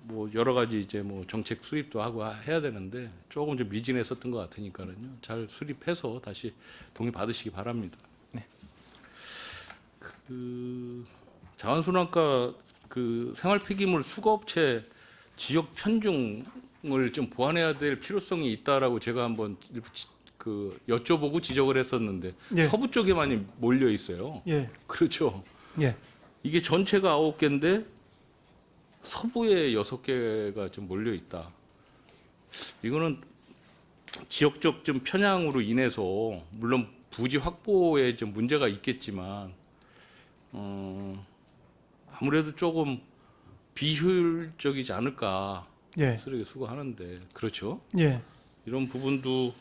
뭐 여러 가지 이제 뭐 정책 수립도 하고 해야 되는데 조금 좀 미진했었던 것 같으니까는요. 잘 수립해서 다시 동의 받으시기 바랍니다. 네. 그 자원순환과 그 생활 폐기물 수거업체 지역 편중을 좀 보완해야 될 필요성이 있다라고 제가 한번 그 여쭤보고 지적을 했었는데 예. 서부 쪽에 많이 몰려 있어요. 예. 그렇죠. 예. 이게 전체가 9개인데 서부에 6개가 좀 몰려 있다. 이거는 지역적 좀 편향으로 인해서 물론 부지 확보에 좀 문제가 있겠지만 아무래도 조금 비효율적이지 않을까. 예. 쓰레기 수거하는데 그렇죠. 예. 이런 부분도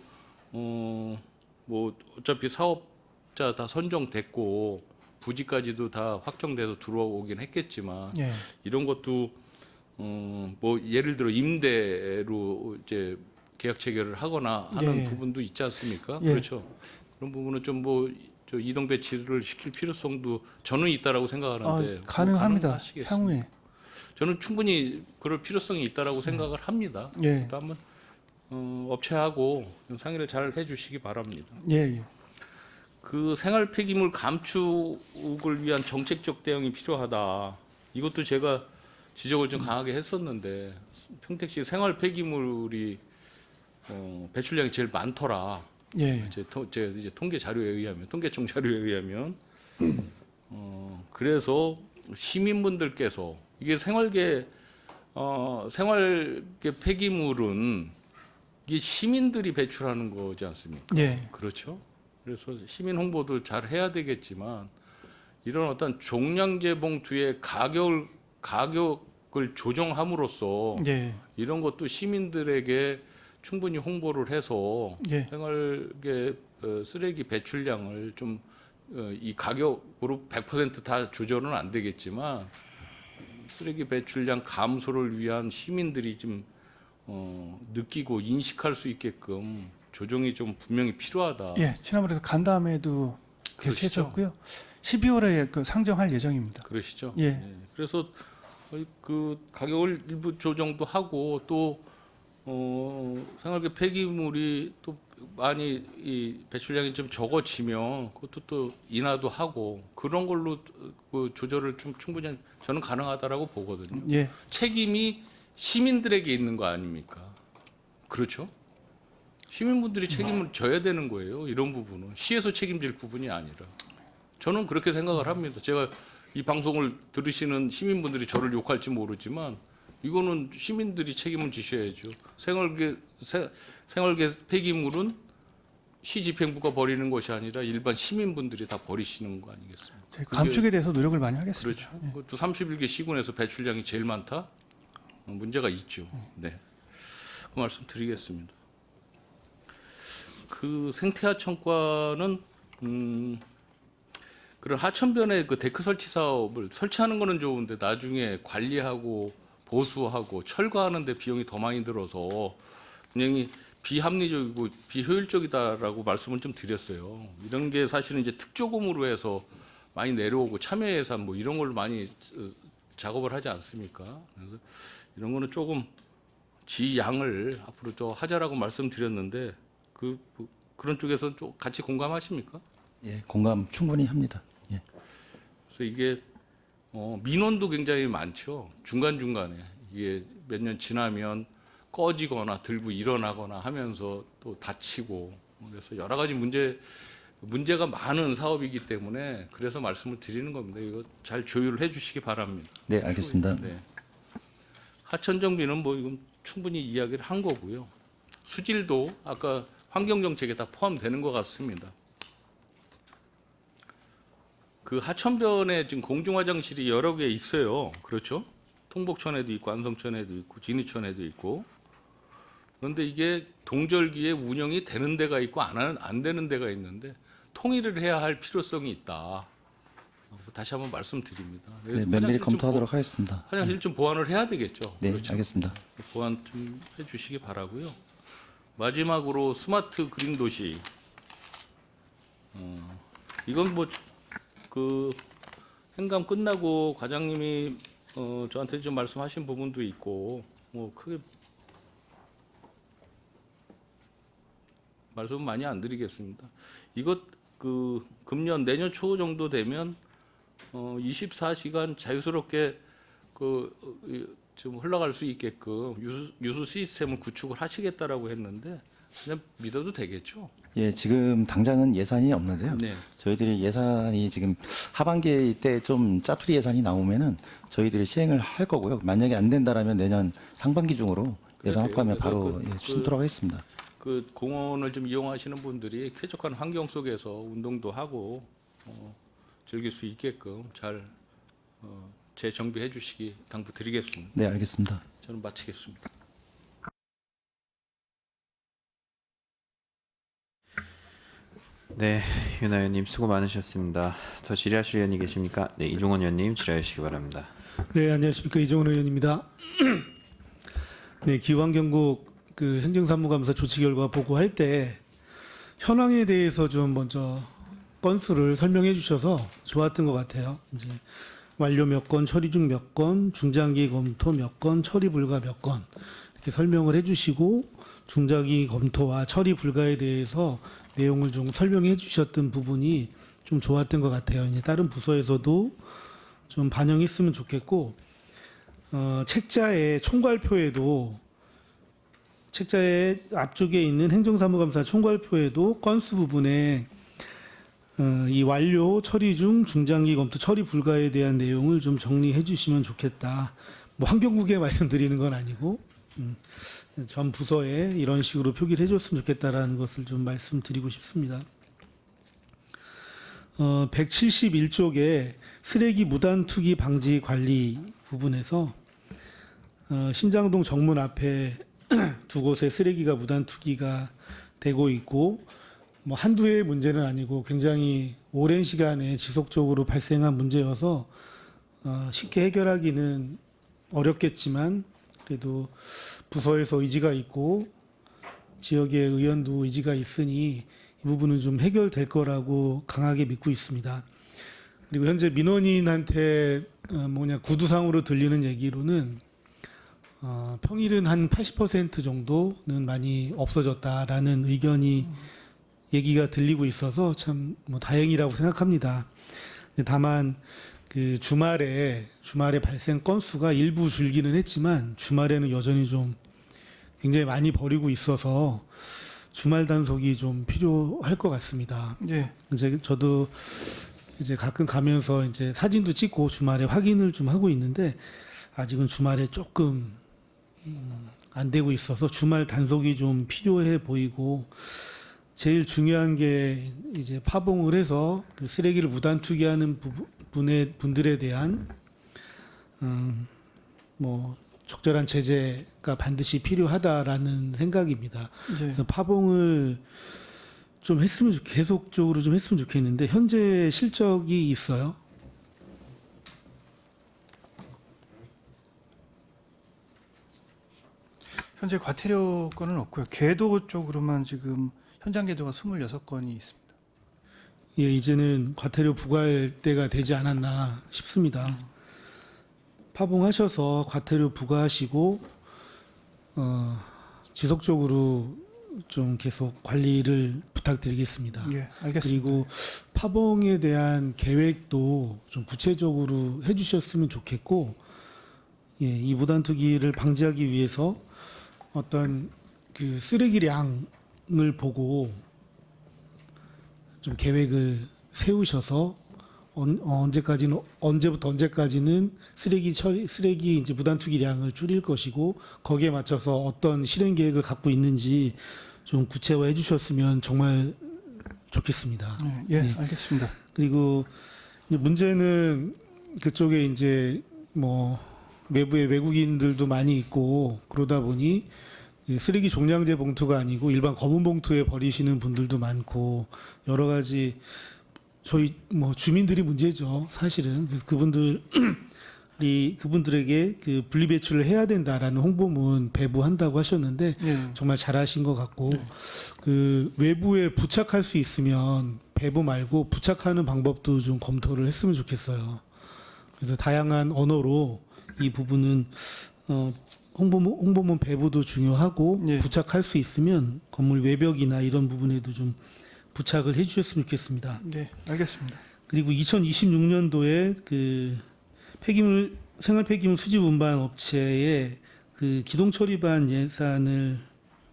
뭐 어차피 사업자 다 선정됐고 부지까지도 다 확정돼서 들어오긴 했겠지만 예. 이런 것도 뭐 예를 들어 임대로 이제 계약 체결을 하거나 하는 예. 부분도 있지 않습니까? 예. 그렇죠. 그런 부분은 좀 뭐 저 이동 배치를 시킬 필요성도 저는 있다라고 생각하는데 그거 가능합니다. 가능하시겠습니까? 향후에. 저는 충분히 그럴 필요성이 있다라고 생각을 합니다. 예. 또 한번 업체하고 좀 상의를 잘 해주시기 바랍니다. 예. 예. 그 생활 폐기물 감축을 위한 정책적 대응이 필요하다. 이것도 제가 지적을 좀 강하게 했었는데 평택시 생활 폐기물이 배출량이 제일 많더라. 예. 제 이제 통계 자료에 의하면 통계청 자료에 의하면 그래서 시민분들께서 이게 생활계 폐기물은 이게 시민들이 배출하는 거지 않습니까? 예. 그렇죠. 그래서 시민 홍보도 잘 해야 되겠지만 이런 어떤 종량제 봉투의 가격을 조정함으로써 예. 이런 것도 시민들에게 충분히 홍보를 해서 예. 생활계 쓰레기 배출량을 좀 이 가격으로 100% 다 조절은 안 되겠지만 쓰레기 배출량 감소를 위한 시민들이 좀 느끼고 인식할 수 있게끔 조정이 좀 분명히 필요하다. 예. 지난번에 간담회도 그러시죠? 개최했었고요. 12월에 그 상정할 예정입니다. 그러시죠? 예. 그래서 그 가격을 일부 조정도 하고 또 생활계 폐기물이 또 많이 이 배출량이 좀 적어지면 그것도 또 인하도 하고 그런 걸로 그 조절을 좀 충분히 저는 가능하다라고 보거든요. 예. 책임이 시민들에게 있는 거 아닙니까? 그렇죠? 시민분들이 책임을 져야 되는 거예요. 이런 부분은 시에서 책임질 부분이 아니라 저는 그렇게 생각을 합니다. 제가 이 방송을 들으시는 시민분들이 저를 욕할지 모르지만 이거는 시민들이 책임을 지셔야죠. 생활계 폐기물은 시집행부가 버리는 것이 아니라 일반 시민분들이 다 버리시는 거 아니겠습니까? 저희 감축에 대해서 노력을 많이 하겠습니다. 그렇죠. 그것도 31개 시군에서 배출량이 제일 많다? 문제가 있죠. 네. 그 말씀 드리겠습니다. 그 생태하천과는 그런 하천변에 그 데크 설치 사업을 설치하는 거는 좋은데 나중에 관리하고 보수하고 철거하는 데 비용이 더 많이 들어서 굉장히 비합리적이고 비효율적이다라고 말씀을 좀 드렸어요. 이런 게 사실은 이제 특조금으로 해서 많이 내려오고 참여 예산 뭐 이런 걸로 많이 작업을 하지 않습니까? 그래서 이런 거는 조금 지양을 앞으로 더 하자라고 말씀드렸는데 그런 쪽에서 좀 같이 공감하십니까? 예, 공감 충분히 합니다. 예. 그래서 이게 민원도 굉장히 많죠. 중간중간에 이게 몇 년 지나면 꺼지거나 들고 일어나거나 하면서 또 다치고 그래서 여러 가지 문제가 많은 사업이기 때문에 그래서 말씀을 드리는 겁니다. 이거 잘 조율을 해주시기 바랍니다. 네, 알겠습니다. 네. 하천 정비는 뭐 이건 충분히 이야기를 한 거고요. 수질도 아까 환경정책에 다 포함되는 것 같습니다. 그 하천변에 지금 공중화장실이 여러 개 있어요. 그렇죠? 통복천에도 있고 안성천에도 있고 진이천에도 있고. 그런데 이게 동절기에 운영이 되는 데가 있고 안 되는 데가 있는데 통일을 해야 할 필요성이 있다. 다시 한번 말씀드립니다. 네, 면밀히 화장실 좀 검토하도록 하겠습니다. 화장실 좀 보완을 해야 되겠죠. 네, 그렇죠? 알겠습니다. 보완 좀 해주시기 바라고요. 마지막으로 스마트 그린 도시. 이건 뭐 그 행감 끝나고 과장님이 저한테 좀 말씀하신 부분도 있고 뭐 크게 말씀 많이 안 드리겠습니다. 이것 그 금년 내년 초 정도 되면 24시간 자유스럽게 좀 흘러갈 수 있게끔 유수 시스템을 구축을 하시겠다라고 했는데 그냥 믿어도 되겠죠? 예, 지금 당장은 예산이 없는데요. 네. 저희들이 예산이 지금 하반기 때 좀 짜투리 예산이 나오면은 저희들이 시행을 할 거고요. 만약에 안 된다라면 내년 상반기 중으로 예산 그러세요. 확보하면 그래서 바로 예, 추진토록 하겠습니다. 그 공원을 좀 이용하시는 분들이 쾌적한 환경 속에서 운동도 하고 즐길 수 있게끔 잘 재정비해 주시기 당부드리겠습니다. 네, 알겠습니다. 저는 마치겠습니다. 네, 윤아 의원님 수고 많으셨습니다. 더 질의하실 의원이 계십니까? 네, 이종원 의원님 질의해 주시기 바랍니다. 네, 안녕하십니까. 이종원 의원입니다. 네, 기후환경국 그 행정사무감사 조치 결과 보고할 때 현황에 대해서 좀 먼저 건수를 설명해 주셔서 좋았던 것 같아요. 이제 완료 몇 건, 처리 중 몇 건, 중장기 검토 몇 건, 처리 불가 몇 건 이렇게 설명을 해주시고 중장기 검토와 처리 불가에 대해서 내용을 좀 설명해 주셨던 부분이 좀 좋았던 것 같아요. 이제 다른 부서에서도 좀 반영했으면 좋겠고 책자의 총괄표에도 책자의 앞쪽에 있는 행정사무감사 총괄표에도 건수 부분에 이 완료, 처리 중, 중장기 검토, 처리 불가에 대한 내용을 좀 정리해 주시면 좋겠다. 뭐 환경국에 말씀드리는 건 아니고 전 부서에 이런 식으로 표기를 해줬으면 좋겠다라는 것을 좀 말씀드리고 싶습니다. 171쪽에 쓰레기 무단 투기 방지 관리 부분에서 신장동 정문 앞에 두 곳에 쓰레기가 무단 투기가 되고 있고 뭐 한두 해의 문제는 아니고 굉장히 오랜 시간에 지속적으로 발생한 문제여서 쉽게 해결하기는 어렵겠지만 그래도 부서에서 의지가 있고 지역의 의원도 의지가 있으니 이 부분은 좀 해결될 거라고 강하게 믿고 있습니다. 그리고 현재 민원인한테 구두상으로 들리는 얘기로는 평일은 한 80% 정도는 많이 없어졌다라는 의견이 얘기가 들리고 있어서 참 뭐 다행이라고 생각합니다. 다만 그 주말에 발생 건수가 일부 줄기는 했지만 주말에는 여전히 좀 굉장히 많이 벌이고 있어서 주말 단속이 좀 필요할 것 같습니다. 예. 이제 저도 이제 가끔 가면서 이제 사진도 찍고 주말에 확인을 좀 하고 있는데 아직은 주말에 조금 안 되고 있어서 주말 단속이 좀 필요해 보이고 제일 중요한 게 이제 파봉을 해서 그 쓰레기를 무단 투기하는 분들에 대한 뭐 적절한 제재가 반드시 필요하다라는 생각입니다. 그래서 파봉을 좀 했으면 계속적으로 좀 했으면 좋겠는데 현재 실적이 있어요. 현재 과태료 건은 없고요. 궤도 쪽으로만 지금 현장 궤도가 26건이 있습니다. 예, 이제는 과태료 부과할 때가 되지 않았나 싶습니다. 파봉하셔서 과태료 부과하시고 지속적으로 좀 계속 관리를 부탁드리겠습니다. 예, 알겠습니다. 그리고 파봉에 대한 계획도 좀 구체적으로 해주셨으면 좋겠고, 예, 이 무단 투기를 방지하기 위해서 어떤 그 쓰레기량을 보고 좀 계획을 세우셔서 언제부터 언제까지는 쓰레기 이제 무단 투기량을 줄일 것이고 거기에 맞춰서 어떤 실행 계획을 갖고 있는지 좀 구체화해 주셨으면 정말 좋겠습니다. 예, 네. 알겠습니다. 그리고 이제 문제는 그쪽에 이제 뭐 외부에 외국인들도 많이 있고 그러다 보니 쓰레기 종량제 봉투가 아니고 일반 검은 봉투에 버리시는 분들도 많고 여러 가지 저희 뭐 주민들이 문제죠. 사실은 그래서 그분들에게 그 분리배출을 해야 된다라는 홍보문 배부한다고 하셨는데 예. 정말 잘하신 것 같고 그 외부에 부착할 수 있으면 배부 말고 부착하는 방법도 좀 검토를 했으면 좋겠어요. 그래서 다양한 언어로 이 부분은 홍보문 배부도 중요하고 예. 부착할 수 있으면 건물 외벽이나 이런 부분에도 좀 부착을 해주셨으면 좋겠습니다. 네, 알겠습니다. 그리고 2026년도에 그 생활 폐기물 수집 운반 업체에 그 기동 처리반 예산을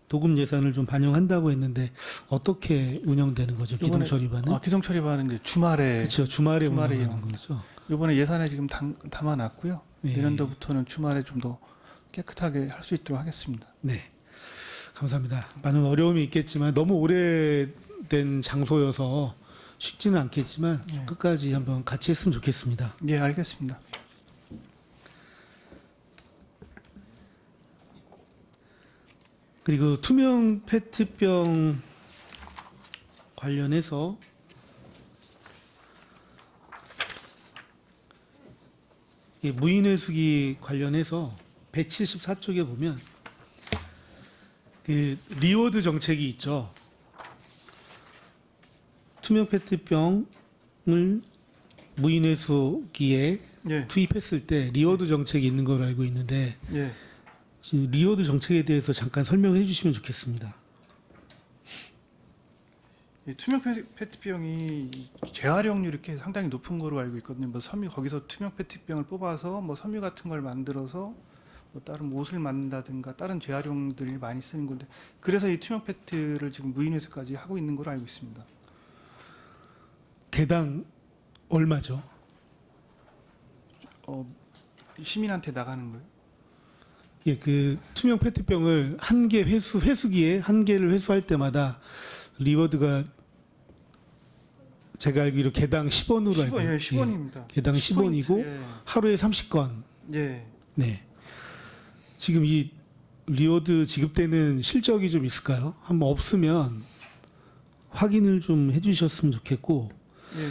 도금 예산을 좀 반영한다고 했는데 어떻게 운영되는 거죠? 기동 처리반은? 기동 처리반은 이제 주말에 그렇죠. 주말에 주말에 운영하는 거죠. 이번에 예산에 지금 담아놨고요. 예. 내년도부터는 주말에 좀 더 깨끗하게 할 수 있도록 하겠습니다. 네. 감사합니다. 많은 어려움이 있겠지만 너무 오래된 장소여서 쉽지는 않겠지만 예. 끝까지 한번 같이 했으면 좋겠습니다. 예, 알겠습니다. 그리고 투명 페트병 관련해서 무인회수기 관련해서 174쪽에 보면 그 리워드 정책이 있죠. 투명 페트병을 무인회수기에 예, 투입했을 때 리워드 정책이 있는 걸로 알고 있는데 예. 지금 리워드 정책에 대해서 잠깐 설명해 주시면 좋겠습니다. 이 투명 페트병이 재활용률이 이렇게 상당히 높은 거로 알고 있거든요. 뭐 섬유 거기서 투명 페트병을 뽑아서 뭐 섬유 같은 걸 만들어서 뭐 다른 옷을 만든다든가 다른 재활용들이 많이 쓰는 건데 그래서 이 투명 페트를 지금 무인회수까지 하고 있는 걸로 알고 있습니다. 개당 얼마죠? 시민한테 나가는 거예요? 예, 그 투명 페트병을 한 개 회수기에 한 개를 회수할 때마다 리워드가 제가 알기로 개당 10원으로 알고 10원, 예, 예, 10원입니다. 개당 10원이고 예. 하루에 30건. 예. 네. 지금 이 리워드 지급되는 실적이 좀 있을까요? 한번 없으면 확인을 좀 해주셨으면 좋겠고 예.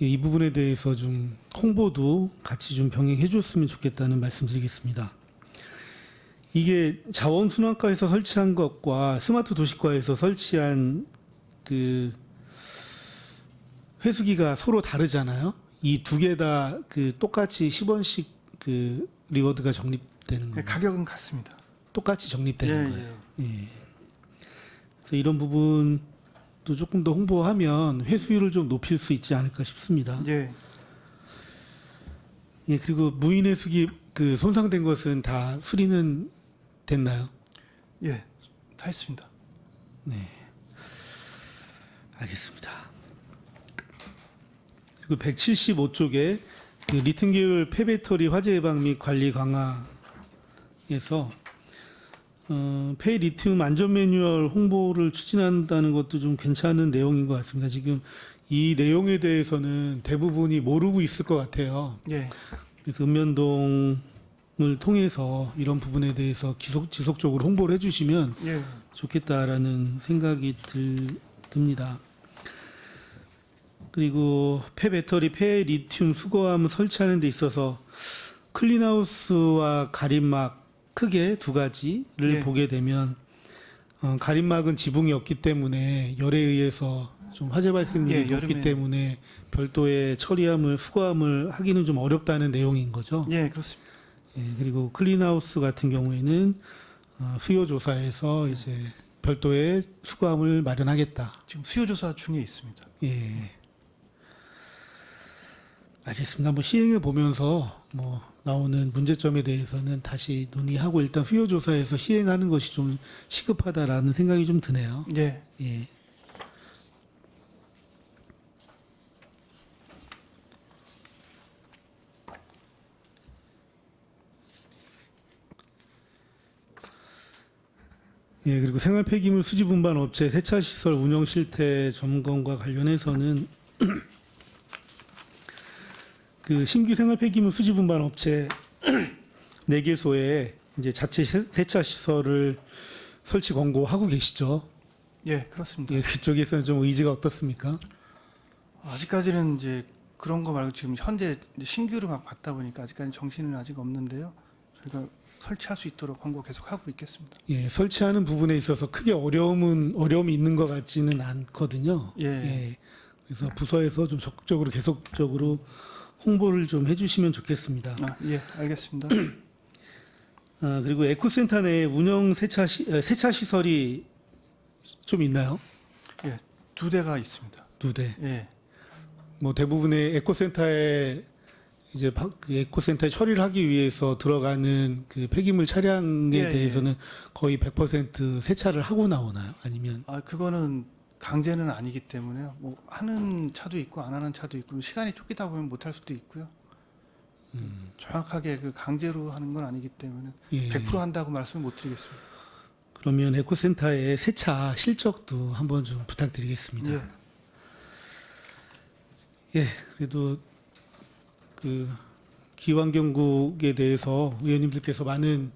예, 이 부분에 대해서 좀 홍보도 같이 좀 병행해 줬으면 좋겠다는 말씀드리겠습니다. 이게 자원순환과에서 설치한 것과 스마트 도시과에서 설치한 그 회수기가 서로 다르잖아요. 이 두 개 다 그 똑같이 10원씩 그 리워드가 적립되는 예, 거예요. 가격은 같습니다. 똑같이 적립되는 예, 거예요. 예. 예. 그래서 이런 부분도 조금 더 홍보하면 회수율을 좀 높일 수 있지 않을까 싶습니다. 예. 예, 그리고 무인회수기 그 손상된 것은 다 수리는 됐나요? 예. 다 했습니다. 네. 알겠습니다. 그리고 175쪽에 그 리튬 계열 폐배터리 화재 예방 및 관리 강화에서 폐리튬 안전 매뉴얼 홍보를 추진한다는 것도 좀 괜찮은 내용인 것 같습니다. 지금 이 내용에 대해서는 대부분이 모르고 있을 것 같아요. 예. 그래서 읍면동을 통해서 이런 부분에 대해서 지속적으로 홍보를 해주시면 예. 좋겠다라는 생각이 듭니다. 그리고 폐배터리, 폐리튬 수거함 설치하는 데 있어서 클린하우스와 가림막 크게 두 가지를 예. 보게 되면 가림막은 지붕이 없기 때문에 열에 의해서 좀 화재 발생률이 예, 높기 여름에. 때문에 별도의 처리함을 수거함을 하기는 좀 어렵다는 내용인 거죠. 예, 그렇습니다. 예, 그리고 클린하우스 같은 경우에는 수요 조사에서 이제 별도의 수거함을 마련하겠다. 지금 수요 조사 중에 있습니다. 예. 알겠습니다. 뭐 시행해 보면서 뭐 나오는 문제점에 대해서는 다시 논의하고 일단 수요 조사에서 시행하는 것이 좀 시급하다라는 생각이 좀 드네요. 예. 예. 예, 그리고 생활 폐기물 수집 운반 업체 세차 시설 운영 실태 점검과 관련해서는 그 신규 생활 폐기물 수집 운반 업체 4개소에 이제 자체 세차 시설을 설치 권고하고 계시죠. 예, 그렇습니다. 예, 그쪽에서는 좀 의지가 어떻습니까? 아직까지는 이제 그런 거 말고 지금 현재 이제 신규로 막 받다 보니까 아직까지 정신은 아직 없는데요. 저희가 설치할 수 있도록 권고 계속 하고 있겠습니다. 예, 설치하는 부분에 있어서 크게 어려움이 있는 것 같지는 않거든요. 예. 그래서 부서에서 좀 적극적으로 계속적으로 홍보를 좀 해주시면 좋겠습니다. 예, 알겠습니다. 그리고 에코센터 내 운영 세차 시설이 좀 있나요? 예, 2대가 있습니다. 2대. 예. 뭐 대부분의 에코센터에 이제 그 에코센터에 처리를 하기 위해서 들어가는 그 폐기물 차량에 예, 대해서는 거의 100% 세차를 하고 나오나요? 아니면 그거는 강제는 아니기 때문에요. 뭐 하는 차도 있고 안 하는 차도 있고 시간이 쫓기다 보면 못 할 수도 있고요. 정확하게 그 강제로 하는 건 아니기 때문에 예. 100% 한다고 말씀을 못 드리겠습니다. 그러면 에코센터의 세차 실적도 한번 좀 부탁드리겠습니다. 예. 예, 그래도 그 기후환경국에 대해서 의원님들께서 많은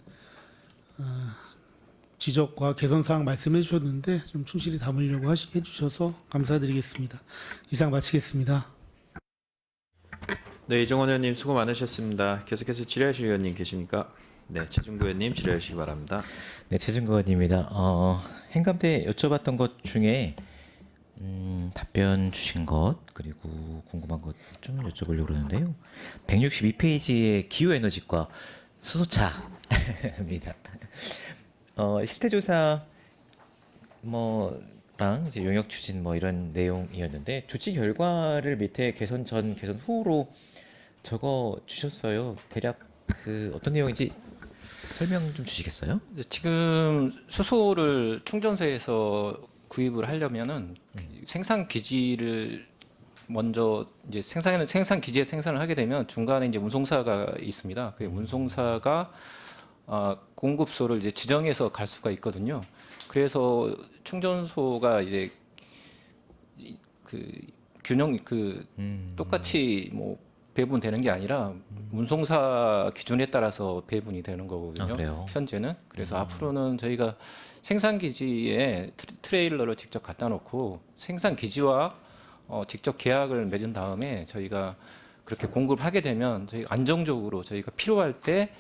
지적과 개선 사항 말씀해 주셨는데 좀 충실히 담으려고 해주셔서 감사드리겠습니다. 이상 마치겠습니다. 네, 이정원 의원님 수고 많으셨습니다. 계속해서 질의하실 의원님 계십니까? 네, 최중구 의원님 질의하시기 바랍니다. 네, 최준거 의원입니다. 행감 때 여쭤봤던 것 중에 답변 주신 것 그리고 궁금한 것 좀 여쭤보려고 그러는데요. 162페이지의 기후에너지과 수소차입니다. 실태조사 뭐랑 이제 용역 추진 뭐 이런 내용이었는데 조치 결과를 밑에 개선 전, 개선 후로 적어 주셨어요. 대략 그 어떤 내용인지 설명 좀 주시겠어요? 지금 수소를 충전소에서 구입을 하려면은 생산 기지를 먼저 이제 생산 기지에 생산을 하게 되면 중간에 이제 운송사가 있습니다. 그 운송사가 공급소를 이제 지정해서 갈 수가 있거든요. 그래서 충전소가 이제 그 균형 똑같이 뭐 배분되는 게 아니라 운송사 기준에 따라서 배분이 되는 거거든요. 그래요? 현재는. 그래서 앞으로는 저희가 생산 기지에 트레일러를 직접 갖다 놓고 생산 기지와 직접 계약을 맺은 다음에 저희가 그렇게 공급하게 되면 저희 안정적으로 저희가 필요할 때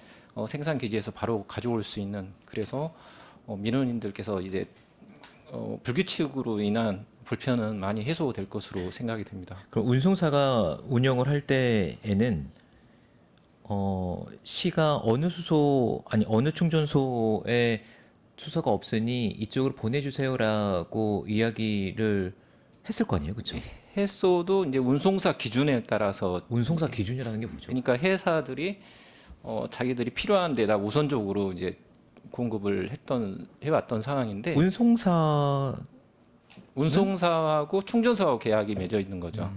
생산 기지에서 바로 가져올 수 있는, 그래서 민원인들께서 이제 불규칙으로 인한 불편은 많이 해소될 것으로 생각이 됩니다. 그럼 운송사가 운영을 할 때에는 시가 어느 수소 아니 어느 충전소에 수소가 없으니 이쪽으로 보내주세요라고 이야기를 했을 거 아니에요, 그렇죠? 했어도 이제 운송사 기준에 따라서, 운송사 기준이라는 게 뭐죠? 그러니까 회사들이 자기들이 필요한 데다 우선적으로 이제 공급을 해왔던 상황인데, 운송사하고 충전소하고 계약이 맺어 있는 거죠.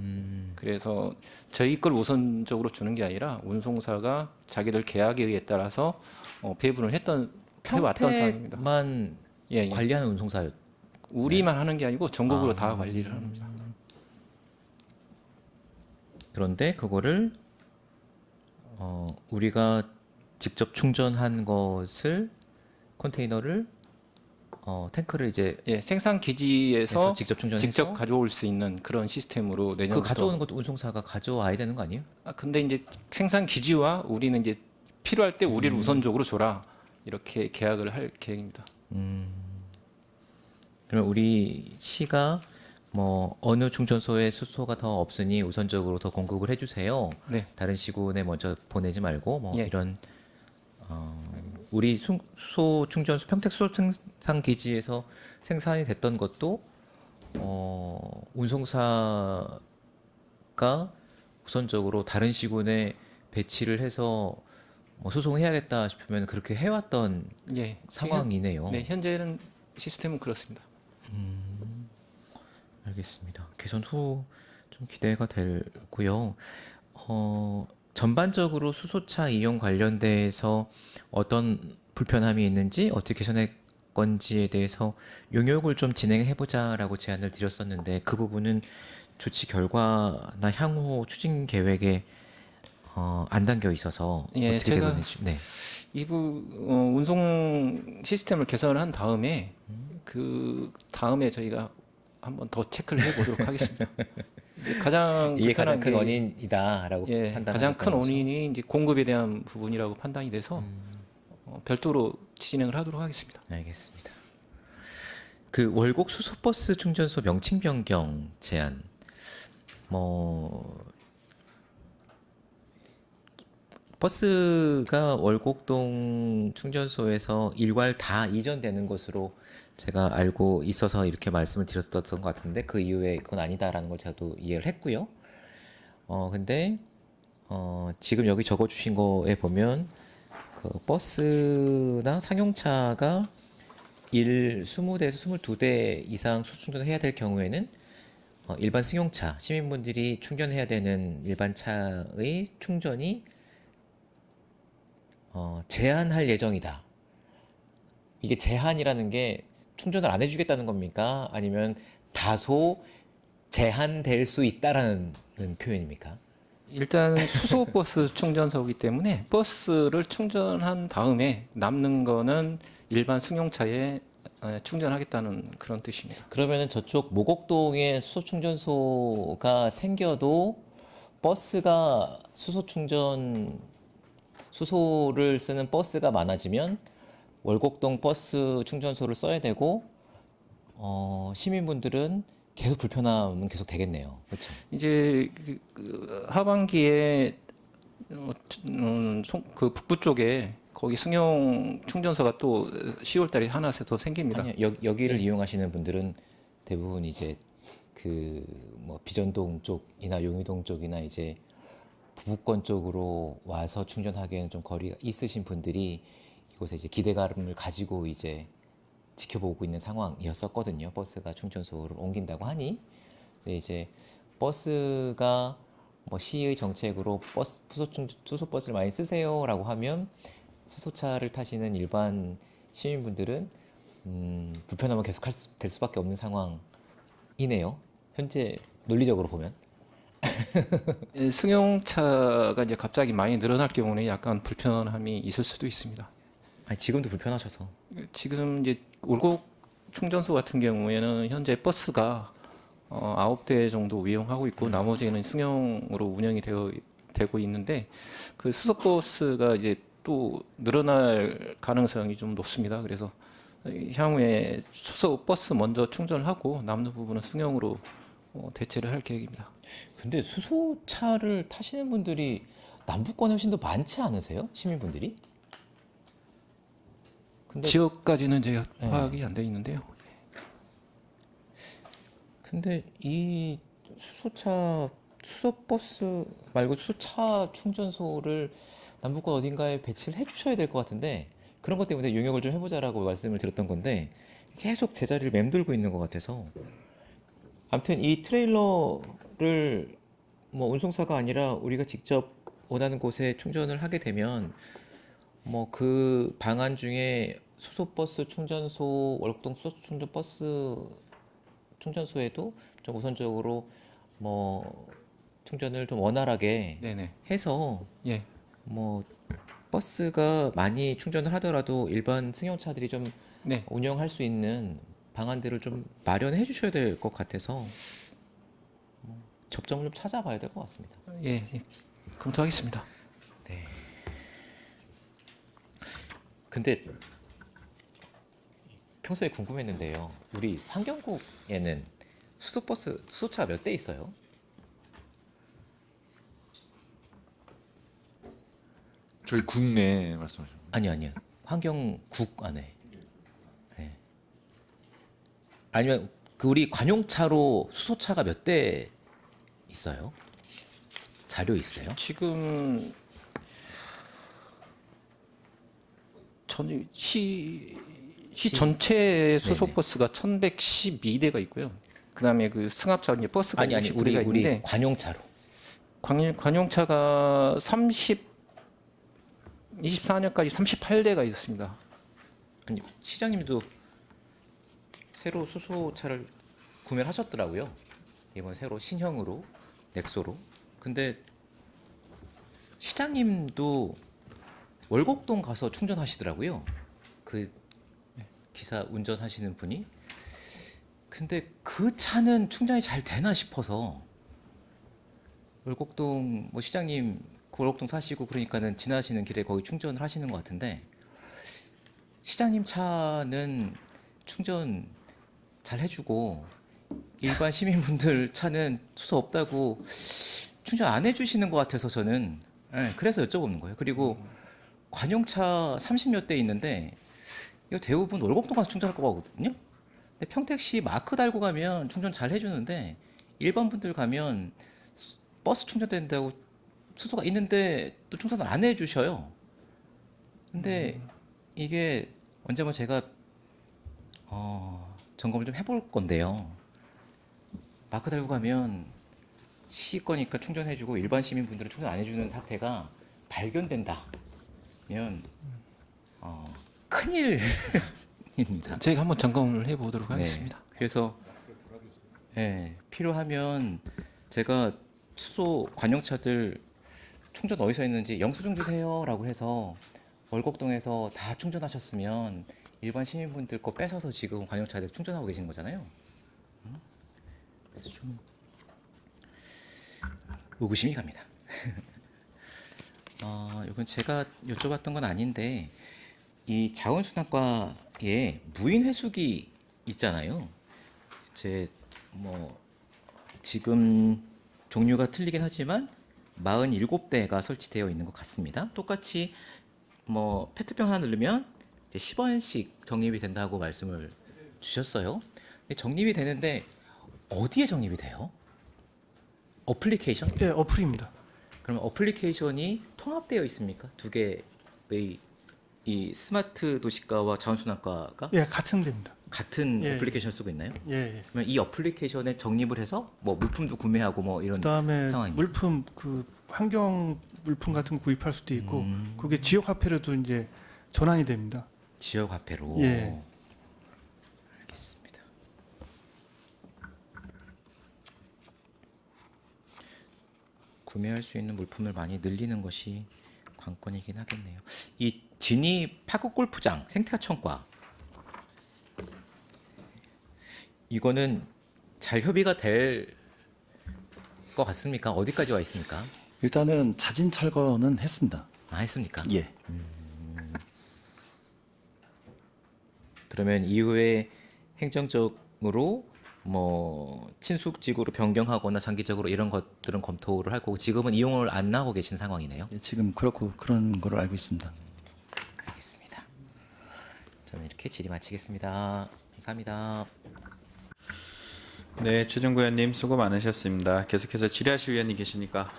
그래서 저희 걸 우선적으로 주는 게 아니라 운송사가 자기들 계약에 따라서 배분을 해왔던 상황입니다. 평택만 예. 관리하는 운송사였. 우리만 하는 게 아니고 전국으로 다 관리를 합니다. 그런데 그거를 우리가 직접 충전한 것을 컨테이너를 탱크를 이제 생산 기지에서 직접 충전해서 직접 가져올 수 있는 그런 시스템으로 내년부터. 그 가져오는 것도 운송사가 가져와야 되는 거 아니에요? 근데 이제 생산 기지와 우리는 이제 필요할 때 우리를 우선적으로 줘라, 이렇게 계약을 할 계획입니다. 그러면 우리 시가 뭐 어느 충전소에 수소가 더 없으니 우선적으로 더 공급을 해주세요. 네. 다른 시군에 먼저 보내지 말고 뭐 예. 이런 우리 수소 충전소 평택 수소 생산 기지에서 생산이 됐던 것도 운송사가 우선적으로 다른 시군에 배치를 해서 뭐 소송해야겠다 싶으면 그렇게 해왔던 예. 상황이네요. 네, 현재는 시스템은 그렇습니다. 알겠습니다. 개선 후 좀 기대가 되고요. 전반적으로 수소차 이용 관련돼서 어떤 불편함이 있는지 어떻게 개선할 건지에 대해서 용역을 좀 진행해보자라고 제안을 드렸었는데 그 부분은 조치 결과나 향후 추진 계획에 안 담겨 있어서 예, 어떻게 제가 되고 있는지. 네. 운송 시스템을 개선을 한 다음에 그 다음에 저희가 한번 더 체크를 해보도록 하겠습니다. 이제 가장 이게 가장 불편한 큰 게 원인이다라고 예, 판단하셨던 가장 큰 거죠? 원인이 이제 공급에 대한 부분이라고 판단이 돼서 별도로 진행을 하도록 하겠습니다. 알겠습니다. 그 월곡 수소버스 충전소 명칭 변경 제안, 뭐 버스가 월곡동 충전소에서 일괄 다 이전되는 것으로 제가 알고 있어서 이렇게 말씀을 드렸었던 것 같은데 그 이후에 그건 아니다라는 걸 제가 또 이해를 했고요. 근데 지금 여기 적어주신 거에 보면 그 버스나 상용차가 20대에서 22대 이상 수충전을 해야 될 경우에는 일반 승용차, 시민분들이 충전해야 되는 일반 차의 충전이 제한할 예정이다. 이게 제한이라는 게 충전을 안 해주겠다는 겁니까? 아니면 다소 제한될 수 있다라는 표현입니까? 일단 수소버스 충전소이기 때문에 버스를 충전한 다음에 남는 거는 일반 승용차에 충전하겠다는 그런 뜻입니다. 그러면은 저쪽 모곡동에 수소 충전소가 생겨도 버스가 수소를 쓰는 버스가 많아지면 월곡동 버스 충전소를 써야 되고 시민분들은 계속 불편함은 계속 되겠네요. 그렇죠? 이제 그 하반기에 그 북부 쪽에 거기 승용 충전소가 또 10월 달에 하나 더 생깁니다. 아니요, 여기를 이용하시는 분들은 대부분 이제 그 뭐 비전동 쪽이나 용의동 쪽이나 이제 부부권 쪽으로 와서 충전하기에는 좀 거리가 있으신 분들이 이곳에 이제 기대감을 가지고 이제 지켜보고 있는 상황이었었거든요. 버스가 충전소를 옮긴다고 하니. 근데 이제 버스가 뭐 시의 정책으로 수소 버스를 많이 쓰세요라고 하면 수소차를 타시는 일반 시민분들은 불편함을 계속 될 수밖에 없는 상황이네요. 현재 논리적으로 보면. 승용차가 이제 갑자기 많이 늘어날 경우는 약간 불편함이 있을 수도 있습니다. 아니, 지금도 불편하셔서. 지금 이제 월곡 충전소 같은 경우에는 현재 버스가 9대 정도 이용하고 있고 나머지는 승용으로 운영이 되고 있는데 그 수소버스가 이제 또 늘어날 가능성이 좀 높습니다. 그래서 향후에 수소버스 먼저 충전을 하고 남는 부분은 승용으로 대체를 할 계획입니다. 근데 수소차를 타시는 분들이 남부권에 훨씬 더 많지 않으세요? 시민분들이? 근데 지역까지는 제가 파악이 안 돼 있는데요. 근데 이 수소버스 말고 수소차 충전소를 남부권 어딘가에 배치를 해주셔야 될 것 같은데 그런 것 때문에 용역을 좀 해보자라고 말씀을 드렸던 건데 계속 제자리를 맴돌고 있는 것 같아서 아무튼 이 트레일러를 뭐 운송사가 아니라 우리가 직접 원하는 곳에 충전을 하게 되면 뭐 그 방안 중에 수소버스 충전소, 월곡동 수소 충전 버스 충전소에도 좀 우선적으로 뭐 충전을 좀 원활하게 네네. 해서 예. 뭐 버스가 많이 충전을 하더라도 일반 승용차들이 좀 네. 운영할 수 있는 방안들을 좀 마련해 주셔야 될 것 같아서 접점을 좀 찾아봐야 될 것 같습니다. 예. 검토하겠습니다. 근데 평소에 궁금했는데요. 우리 환경국에는 수소차 몇 대 있어요? 저희 국내 말씀하시는 거예요? 아니요. 환경국 안에. 네. 아니면 그 우리 관용차로 수소차가 몇 대 있어요? 자료 있어요? 지금 시 전체 수소버스가 1,112대가 있고요. 그다음에 그 승합차 이제 버스가 아니 우리 59대가 있는데 관용차로. 관용차가 24년까지 38대가 있었습니다. 아니 시장님도 새로 수소차를 구매를 하셨더라고요. 이번 새로 신형으로 넥소로. 근데 시장님도 월곡동 가서 충전하시더라고요. 그 기사 운전하시는 분이. 근데 그 차는 충전이 잘 되나 싶어서 월곡동 뭐 시장님 그 월곡동 사시고 그러니까는 지나시는 길에 거기 충전을 하시는 것 같은데 시장님 차는 충전 잘 해주고 일반 시민분들 차는 수소 없다고 충전 안 해주시는 것 같아서 저는 그래서 여쭤보는 거예요. 그리고 관용차 30몇 대 있는데 이거 대부분 월곡동 가서 충전할 거거든요. 근데 평택시 마크 달고 가면 충전 잘 해주는데 일반 분들 가면 버스 충전된다고 수소가 있는데 또 충전을 안 해주셔요. 근데 이게 언제 한번 제가 점검을 좀 해볼 건데요. 마크 달고 가면 시 거니까 충전해주고 일반 시민분들은 충전 안 해주는 사태가 발견된다면 큰일입니다. 저희가 한번 점검을 해보도록 하겠습니다. 네, 그래서 필요하면 제가 수소 관용차들 충전 어디서 했는지 영수증 주세요라고 해서 월곡동에서 다 충전하셨으면 일반 시민분들 거 뺏어서 지금 관용차들 충전하고 계시는 거잖아요. 그래서 좀 의구심이 갑니다. 이건 제가 여쭤봤던 건 아닌데 이 자원순환과에 무인 회수기 있잖아요. 지금 종류가 틀리긴 하지만 47대가 설치되어 있는 것 같습니다. 똑같이 페트병 하나 넣으면 이제 10원씩 적립이 된다고 말씀을 주셨어요. 근데 적립이 되는데 어디에 적립이 돼요? 어플리케이션? 예, 어플입니다. 그러면 어플리케이션이 통합되어 있습니까? 두 개의 이 스마트 도시가와 자원순환과가 예, 같은 데입니다. 같은 예, 어플리케이션을 쓰고 있나요? 예. 그러면 이 어플리케이션에 적립을 해서 물품도 구매하고 이런 그다음에 상황입니다. 물품 환경 물품 같은 거 구입할 수도 있고 그게 지역 화폐로도 이제 전환이 됩니다. 지역 화폐로. 예. 알겠습니다. 구매할 수 있는 물품을 많이 늘리는 것이 관건이긴 하겠네요. 이 진입 파급 골프장 생태하천과 이거는 잘 협의가 될 것 같습니까? 어디까지 와 있습니까? 일단은 자진 철거는 했습니다. 했습니까? 예. 그러면 이후에 행정적으로 친숙지구로 변경하거나 장기적으로 이런 것들은 검토를 할 거고 지금은 이용을 안 하고 계신 상황이네요. 예, 지금 그런 걸로 알고 있습니다. 알겠습니다. 저는 이렇게 질의 마치겠습니다. 감사합니다. 네, 최종구 의원님 수고 많으셨습니다. 계속해서 질의하실 의원님 계십니까?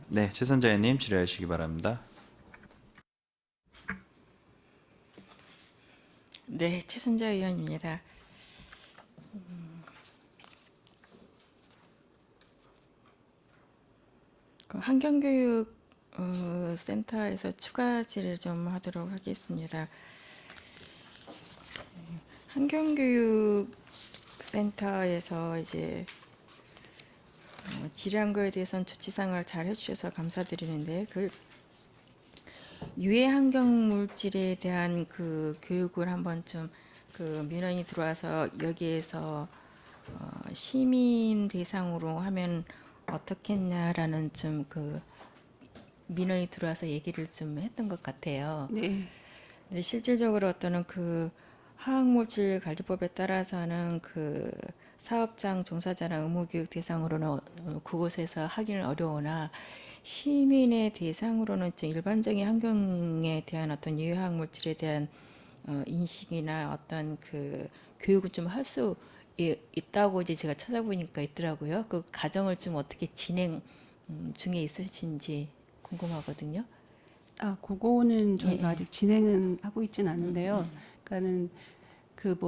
네, 최선자 의원님 질의하시기 바랍니다. 네, 최선자 의원입니다. 그 환경교육 센터에서 추가 질의를 좀 하도록 하겠습니다. 환경교육 센터에서 이제 질의한 거에 대해서는 조치상을 잘 해주셔서 감사드리는데 유해 환경 물질에 대한 그 교육을 한번 좀 민원이 들어와서 여기에서 시민 대상으로 하면 어떻겠냐라는 좀 민원이 들어와서 얘기를 좀 했던 것 같아요. 네. 근데 실질적으로 어떤 화학물질 관리법에 따라서는 사업장 종사자나 의무교육 대상으로는 그곳에서 하기는 어려우나 시민의 대상으로는 좀 일반적인 환경에 대한 어떤 유해화학물질에 대한 인식이나 어떤 교육을 좀 할 수 있다고 이제 제가 찾아보니까 있더라고요. 그 과정을 좀 어떻게 진행 중에 있으신지 궁금하거든요. 그거는 저희가 아직 진행은 하고 있진 않은데요. 그러니까는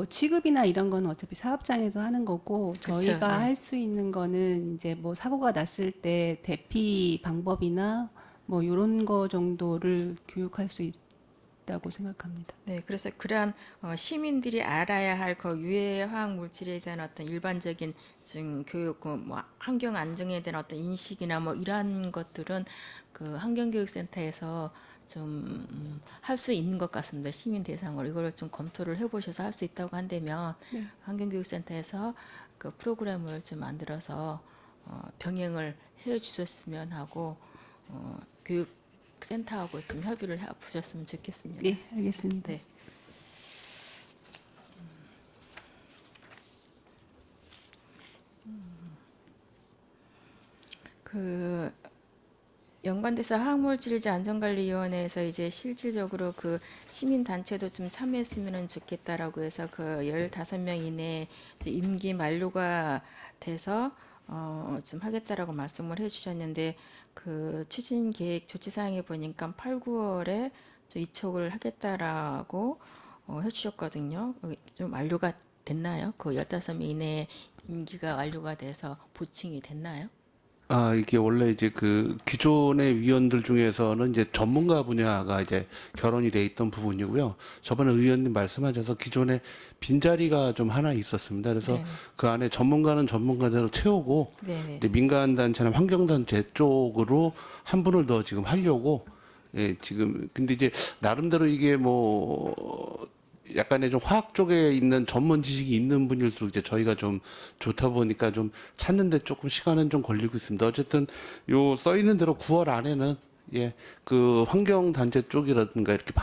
취급이나 이런 거는 어차피 사업장에서 하는 거고 그쵸, 저희가 네. 할 수 있는 거는 이제 사고가 났을 때 대피 방법이나 요런 거 정도를 교육할 수 있다고 생각합니다. 네, 그래서 그러한 시민들이 알아야 할 유해 화학 물질에 대한 어떤 일반적인 좀 교육, 환경 안정에 대한 어떤 인식이나 이러한 것들은 환경교육센터에서 좀 할 수 있는 것 같습니다. 시민 대상으로 이걸 좀 검토를 해보셔서 할 수 있다고 한다면 네. 환경교육센터에서 그 프로그램을 좀 만들어서 병행을 해주셨으면 하고 교육센터하고 좀 협의를 해보셨으면 좋겠습니다. 네, 알겠습니다. 네. 그 연관돼서 화학물질이제 안전관리위원회에서 이제 실질적으로 그 시민 단체도 좀 참여했으면 좋겠다라고 해서 그 15명 이내에 이제 임기 만료가 돼서 좀 하겠다라고 말씀을 해주셨는데 그 추진 계획 조치 사항에 보니까 8, 9월에 이촉을 하겠다라고 해주셨거든요. 좀 완료가 됐나요? 그 15명 이내에 임기가 완료가 돼서 보충이 됐나요? 이게 원래 이제 그 기존의 위원들 중에서는 이제 전문가 분야가 이제 결혼이 돼 있던 부분이고요. 저번에 의원님 말씀하셔서 기존에 빈자리가 좀 하나 있었습니다. 그래서 네. 그 안에 전문가는 전문가대로 채우고 네네. 이제 민간단체나 환경단체 쪽으로 한 분을 더 지금 하려고 지금 근데 이제 나름대로 이게 뭐 약간의 좀 화학 쪽에 있는 전문 지식이 있는 분일수록 이제 저희가 좀 좋다 보니까 좀 찾는데 조금 시간은 좀 걸리고 있습니다. 어쨌든 요 써 있는 대로 9월 안에는 그 환경 단체 쪽이라든가 이렇게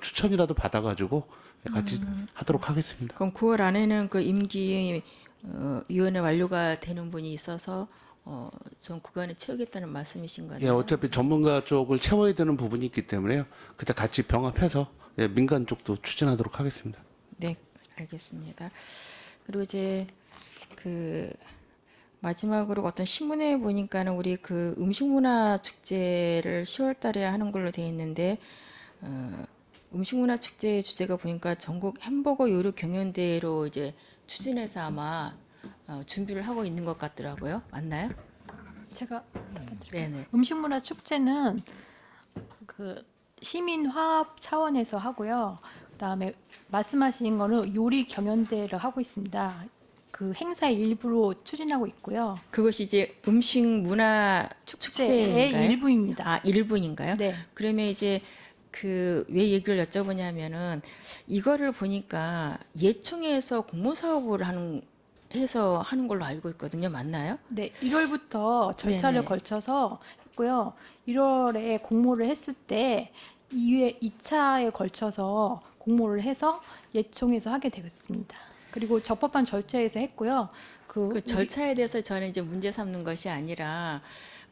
추천이라도 받아가지고 같이 하도록 하겠습니다. 그럼 9월 안에는 그 임기 위원회 완료가 되는 분이 있어서 좀 그간에 채우겠다는 말씀이신 거네요. 어차피 전문가 쪽을 채워야 되는 부분이 있기 때문에요. 그때 같이 병합해서 민간 쪽도 추진하도록 하겠습니다. 네, 알겠습니다. 그리고 이제 그 마지막으로 어떤 신문에 보니까는 우리 그 음식문화 축제를 10월달에 하는 걸로 되어 있는데 음식문화 축제 주제가 보니까 전국 햄버거 요리 경연대회로 이제 추진해서 아마 준비를 하고 있는 것 같더라고요. 맞나요? 제가 네네. 음식문화 축제는 그 시민 화합 차원에서 하고요. 그다음에 말씀하신 거는 요리 경연대회를 하고 있습니다. 그 행사의 일부로 추진하고 있고요. 그것이 이제 음식 문화 축제의 축제인가요? 일부입니다. 아, 일부인가요? 네. 그러면 이제 그 왜 얘기를 여쭤보냐면은 이거를 보니까 예총에서 공모 사업을 해서 하는 걸로 알고 있거든요. 맞나요? 네, 1월부터 절차를 네네. 걸쳐서 했고요. 1월에 공모를 했을 때 2차에 걸쳐서 공모를 해서 예총에서 하게 되었습니다. 그리고 적법한 절차에서 했고요. 그 절차에 대해서 저는 이제 문제 삼는 것이 아니라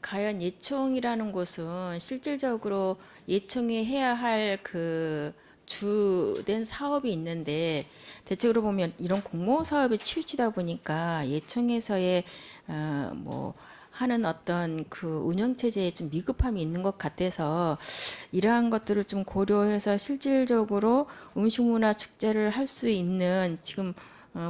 과연 예총이라는 곳은 실질적으로 예총이 해야 할 그 주된 사업이 있는데 대체적으로 보면 이런 공모 사업에 치우치다 보니까 예총에서의 뭐 하는 어떤 그 운영 체제에 좀 미흡함이 있는 것 같아서 이러한 것들을 좀 고려해서 실질적으로 음식문화 축제를 할 수 있는 지금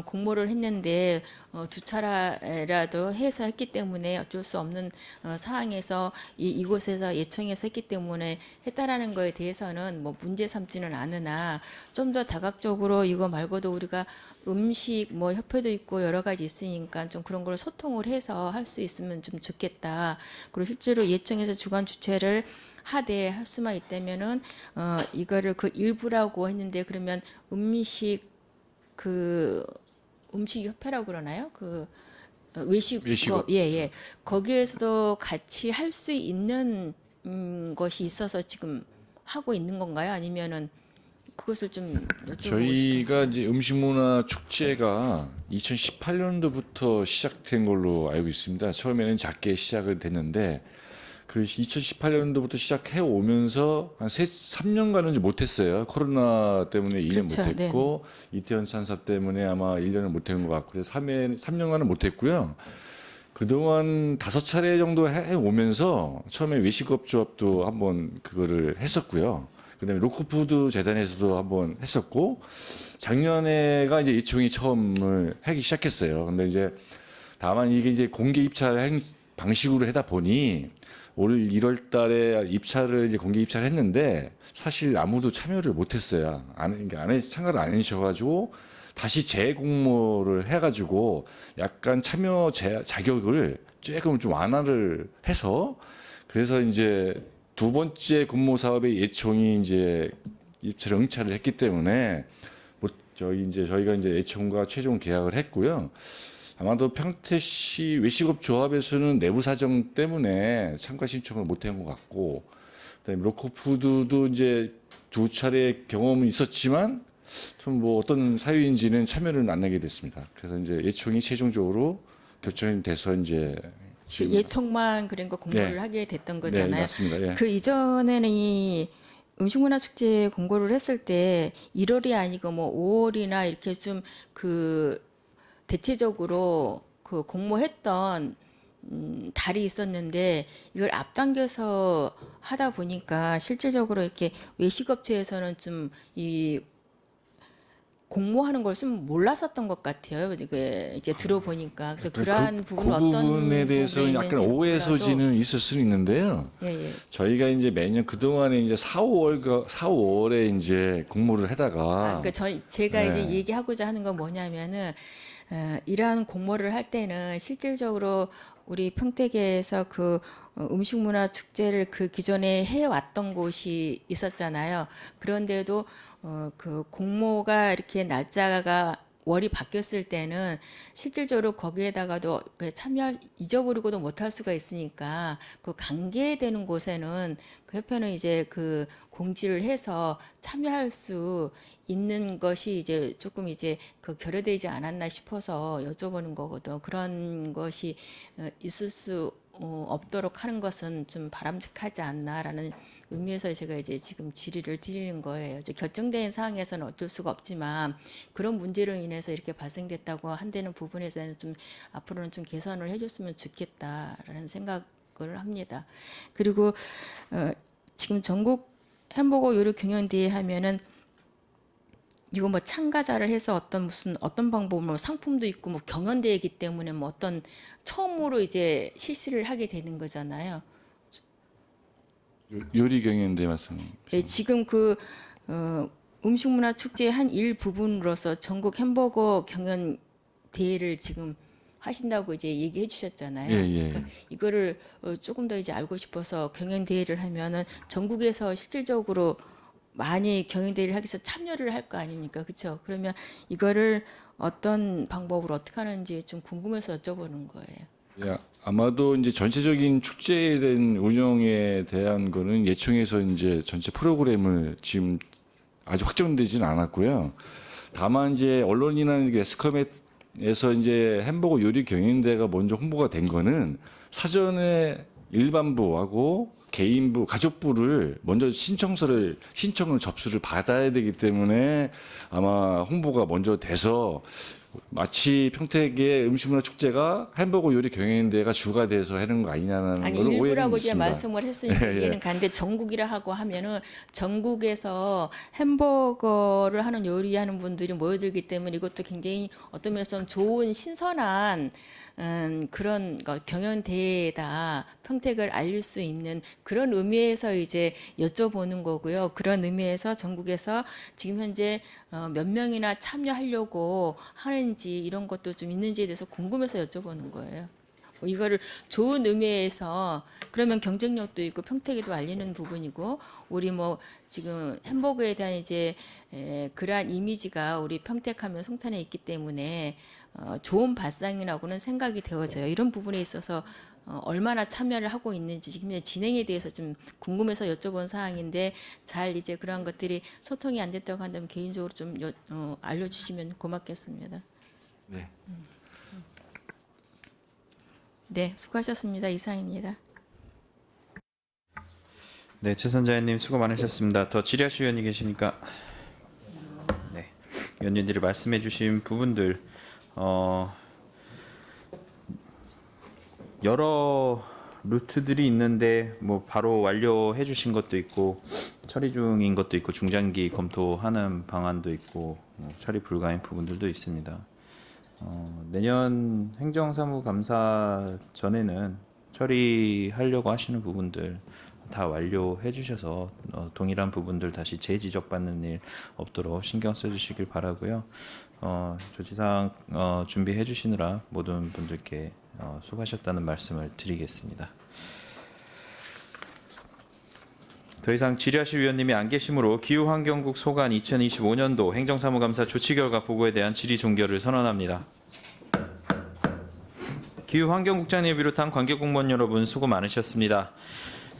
공모를 했는데 두 차례라도 해서 했기 때문에 어쩔 수 없는 사항에서 이곳에서 예총에서 했기 때문에 했다라는 거에 대해서는 뭐 문제 삼지는 않으나 좀 더 다각적으로 이거 말고도 우리가 음식 뭐 협회도 있고 여러 가지 있으니까 좀 그런 걸 소통을 해서 할 수 있으면 좀 좋겠다. 그리고 실제로 예총에서 주관 주최를 하되 할 수만 있다면은 이거를 그 일부라고 했는데 그러면 음식 협회라고 그러나요? 그 외식업 예. 거기에서도 같이 할 수 있는 것이 있어서 지금 하고 있는 건가요? 아니면은 그것을 좀 여쭤보고 저희가 이제 음식문화 축제가 2018년도부터 시작된 걸로 알고 있습니다. 처음에는 작게 시작을 됐는데 그 2018년도부터 시작해 오면서 한 3년간은 못했어요. 코로나 때문에 2년 그렇죠. 못했고 이태원 참사 때문에 아마 1년을 못한 것 같고 그래서 3년간은 못했고요. 그동안 5차례 정도 해 오면서 처음에 외식업 조합도 한번 그거를 했었고요. 그다음에 로코푸드 재단에서도 한번 했었고 작년에가 이제 예총이 처음을 하기 시작했어요. 근데 이제 다만 이게 이제 공개 입찰 방식으로 하다 보니 올 1월 달에 입찰을 이제 공개 입찰을 했는데 사실 아무도 참여를 못 했어요. 참가를 안 해주셔가지고 다시 재공모를 해가지고 약간 참여 자격을 조금 좀 완화를 해서 그래서 이제 두 번째 공모 사업의 예총이 이제 입찰 응찰을 했기 때문에 뭐 저희가 이제 예총과 최종 계약을 했고요. 아마도 평택시 외식업 조합에서는 내부 사정 때문에 참가 신청을 못한 것 같고, 그다음에 로코푸드도 이제 두 차례 경험은 있었지만 좀 뭐 어떤 사유인지는 참여를 안 하게 됐습니다. 그래서 이제 예총이 최종적으로 결정이 돼서 이제 지금 예총만 그런 거 공고를 네. 하게 됐던 네, 거잖아요. 맞습니다. 예. 그 이전에는 이 음식문화축제 공고를 했을 때 1월이 아니고 뭐 5월이나 이렇게 좀 그 대체적으로 그 공모했던 달이 있었는데 이걸 앞당겨서 하다 보니까 실질적으로 이렇게 외식업체에서는 좀 이 공모하는 걸 좀 몰랐었던 것 같아요. 이제 들어보니까 그래서 그러한 부분 그 어떤 부분에 대해서는 부분에 약간 있는지는 오해 몰라도 소지는 있을 수는 있는데요. 예, 예. 저희가 이제 매년 그 동안에 이제 4, 5월에 이제 공모를 하다가 그러니까 제가 네. 이제 얘기하고자 하는 건 뭐냐면은 이러한 공모를 할 때는 실질적으로 우리 평택에서 그 음식문화 축제를 그 기존에 해왔던 곳이 있었잖아요. 그런데도 그 공모가 이렇게 날짜가 월이 바뀌었을 때는 실질적으로 거기에다가도 잊어버리고도 못할 수가 있으니까 그 관계되는 곳에는 그 협회는 이제 그 공지를 해서 참여할 수 있는 것이 이제 조금 이제 그 결여되지 않았나 싶어서 여쭤보는 거거든. 그런 것이 있을 수 없도록 하는 것은 좀 바람직하지 않나라는 의미에서 제가 이제 지금 질의를 드리는 거예요. 이제 결정된 사항에서는 어쩔 수가 없지만 그런 문제로 인해서 이렇게 발생됐다고 한다는 부분에서는 좀 앞으로는 좀 개선을 해줬으면 좋겠다라는 생각을 합니다. 그리고 지금 전국 햄버거 요리 경연대회 하면은 이거 뭐 참가자를 해서 어떤 방법으로 뭐 상품도 있고 뭐 경연대회이기 때문에 뭐 어떤 처음으로 이제 실시를 하게 되는 거잖아요. 요리 경연대 말씀. 네, 지금 그 음식문화 축제의 한 일부분으로서 전국 햄버거 경연 대회를 지금 하신다고 이제 얘기해 주셨잖아요. 예, 예. 그러니까 이거를 조금 더 이제 알고 싶어서 경연 대회를 하면은 전국에서 실질적으로 많이 경연 대회를 하기 위해서 참여를 할 거 아닙니까? 그렇죠? 그러면 이거를 어떤 방법으로 어떻게 하는지 좀 궁금해서 여쭤보는 거예요. 예, 아마도 이제 전체적인 축제에 대한 운영에 대한 거는 예총에서 이제 전체 프로그램을 지금 아직 확정되지는 않았고요. 다만 이제 언론이나 매스컴에서 이제 햄버거 요리 경연대회가 먼저 홍보가 된 거는 사전에 일반부하고 개인부, 가족부를 먼저 신청을 접수를 받아야 되기 때문에 아마 홍보가 먼저 돼서 마치 평택의 음식문화 축제가 햄버거 요리 경연대회가 주가 돼서 하는 거 아니냐는 아니 걸 오해는 일부라고 제가 있습니다. 말씀을 했으니까 예, 예. 이해는 가는데 전국이라 하고 하면은 전국에서 햄버거를 하는 요리하는 분들이 모여들기 때문에 이것도 굉장히 어떤 면에서 좀 좋은 신선한 그런 경연 대회다 평택을 알릴 수 있는 그런 의미에서 이제 여쭤보는 거고요. 그런 의미에서 전국에서 지금 현재 몇 명이나 참여하려고 하는지 이런 것도 좀 있는지에 대해서 궁금해서 여쭤보는 거예요. 이거를 좋은 의미에서 그러면 경쟁력도 있고 평택에도 알리는 부분이고 우리 뭐 지금 햄버거에 대한 이제 그러한 이미지가 우리 평택하면 송탄에 있기 때문에 좋은 발상이라고는 생각이 되어져요. 이런 부분에 있어서 얼마나 참여를 하고 있는지 지금 진행에 대해서 좀 궁금해서 여쭤본 사항인데 잘 이제 그러한 것들이 소통이 안 됐다고 한다면 개인적으로 좀 알려주시면 고맙겠습니다. 네. 네, 수고하셨습니다. 이상입니다. 네, 최선자님 수고 많으셨습니다. 더 질의하실 위원이 계십니까? 네, 위원님들이 말씀해주신 부분들 여러 루트들이 있는데 뭐 바로 완료해 주신 것도 있고 처리 중인 것도 있고 중장기 검토하는 방안도 있고 처리 불가인 부분들도 있습니다. 내년 행정사무감사 전에는 처리하려고 하시는 부분들 다 완료해 주셔서 동일한 부분들 다시 재지적받는 일 없도록 신경 써주시길 바라고요. 조치사항 준비해 주시느라 모든 분들께 수고하셨다는 말씀을 드리겠습니다. 더 이상 질의하실 위원님이 안 계시므로 기후환경국 소관 2025년도 행정사무감사 조치 결과 보고에 대한 질의 종결을 선언합니다. 기후환경국장님 비롯한 관계공무원 여러분 수고 많으셨습니다.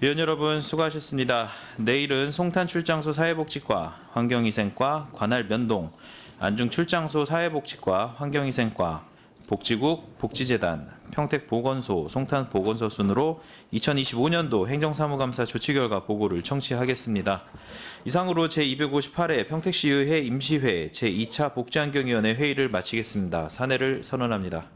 위원 여러분 수고하셨습니다. 내일은 송탄 출장소 사회복지과, 환경위생과, 관할 면동, 안중 출장소 사회복지과, 환경위생과, 복지국, 복지재단, 평택보건소, 송탄보건소 순으로 2025년도 행정사무감사 조치 결과 보고를 청취하겠습니다. 이상으로 제258회 평택시의회 임시회 제2차 복지환경위원회 회의를 마치겠습니다. 사내를 선언합니다.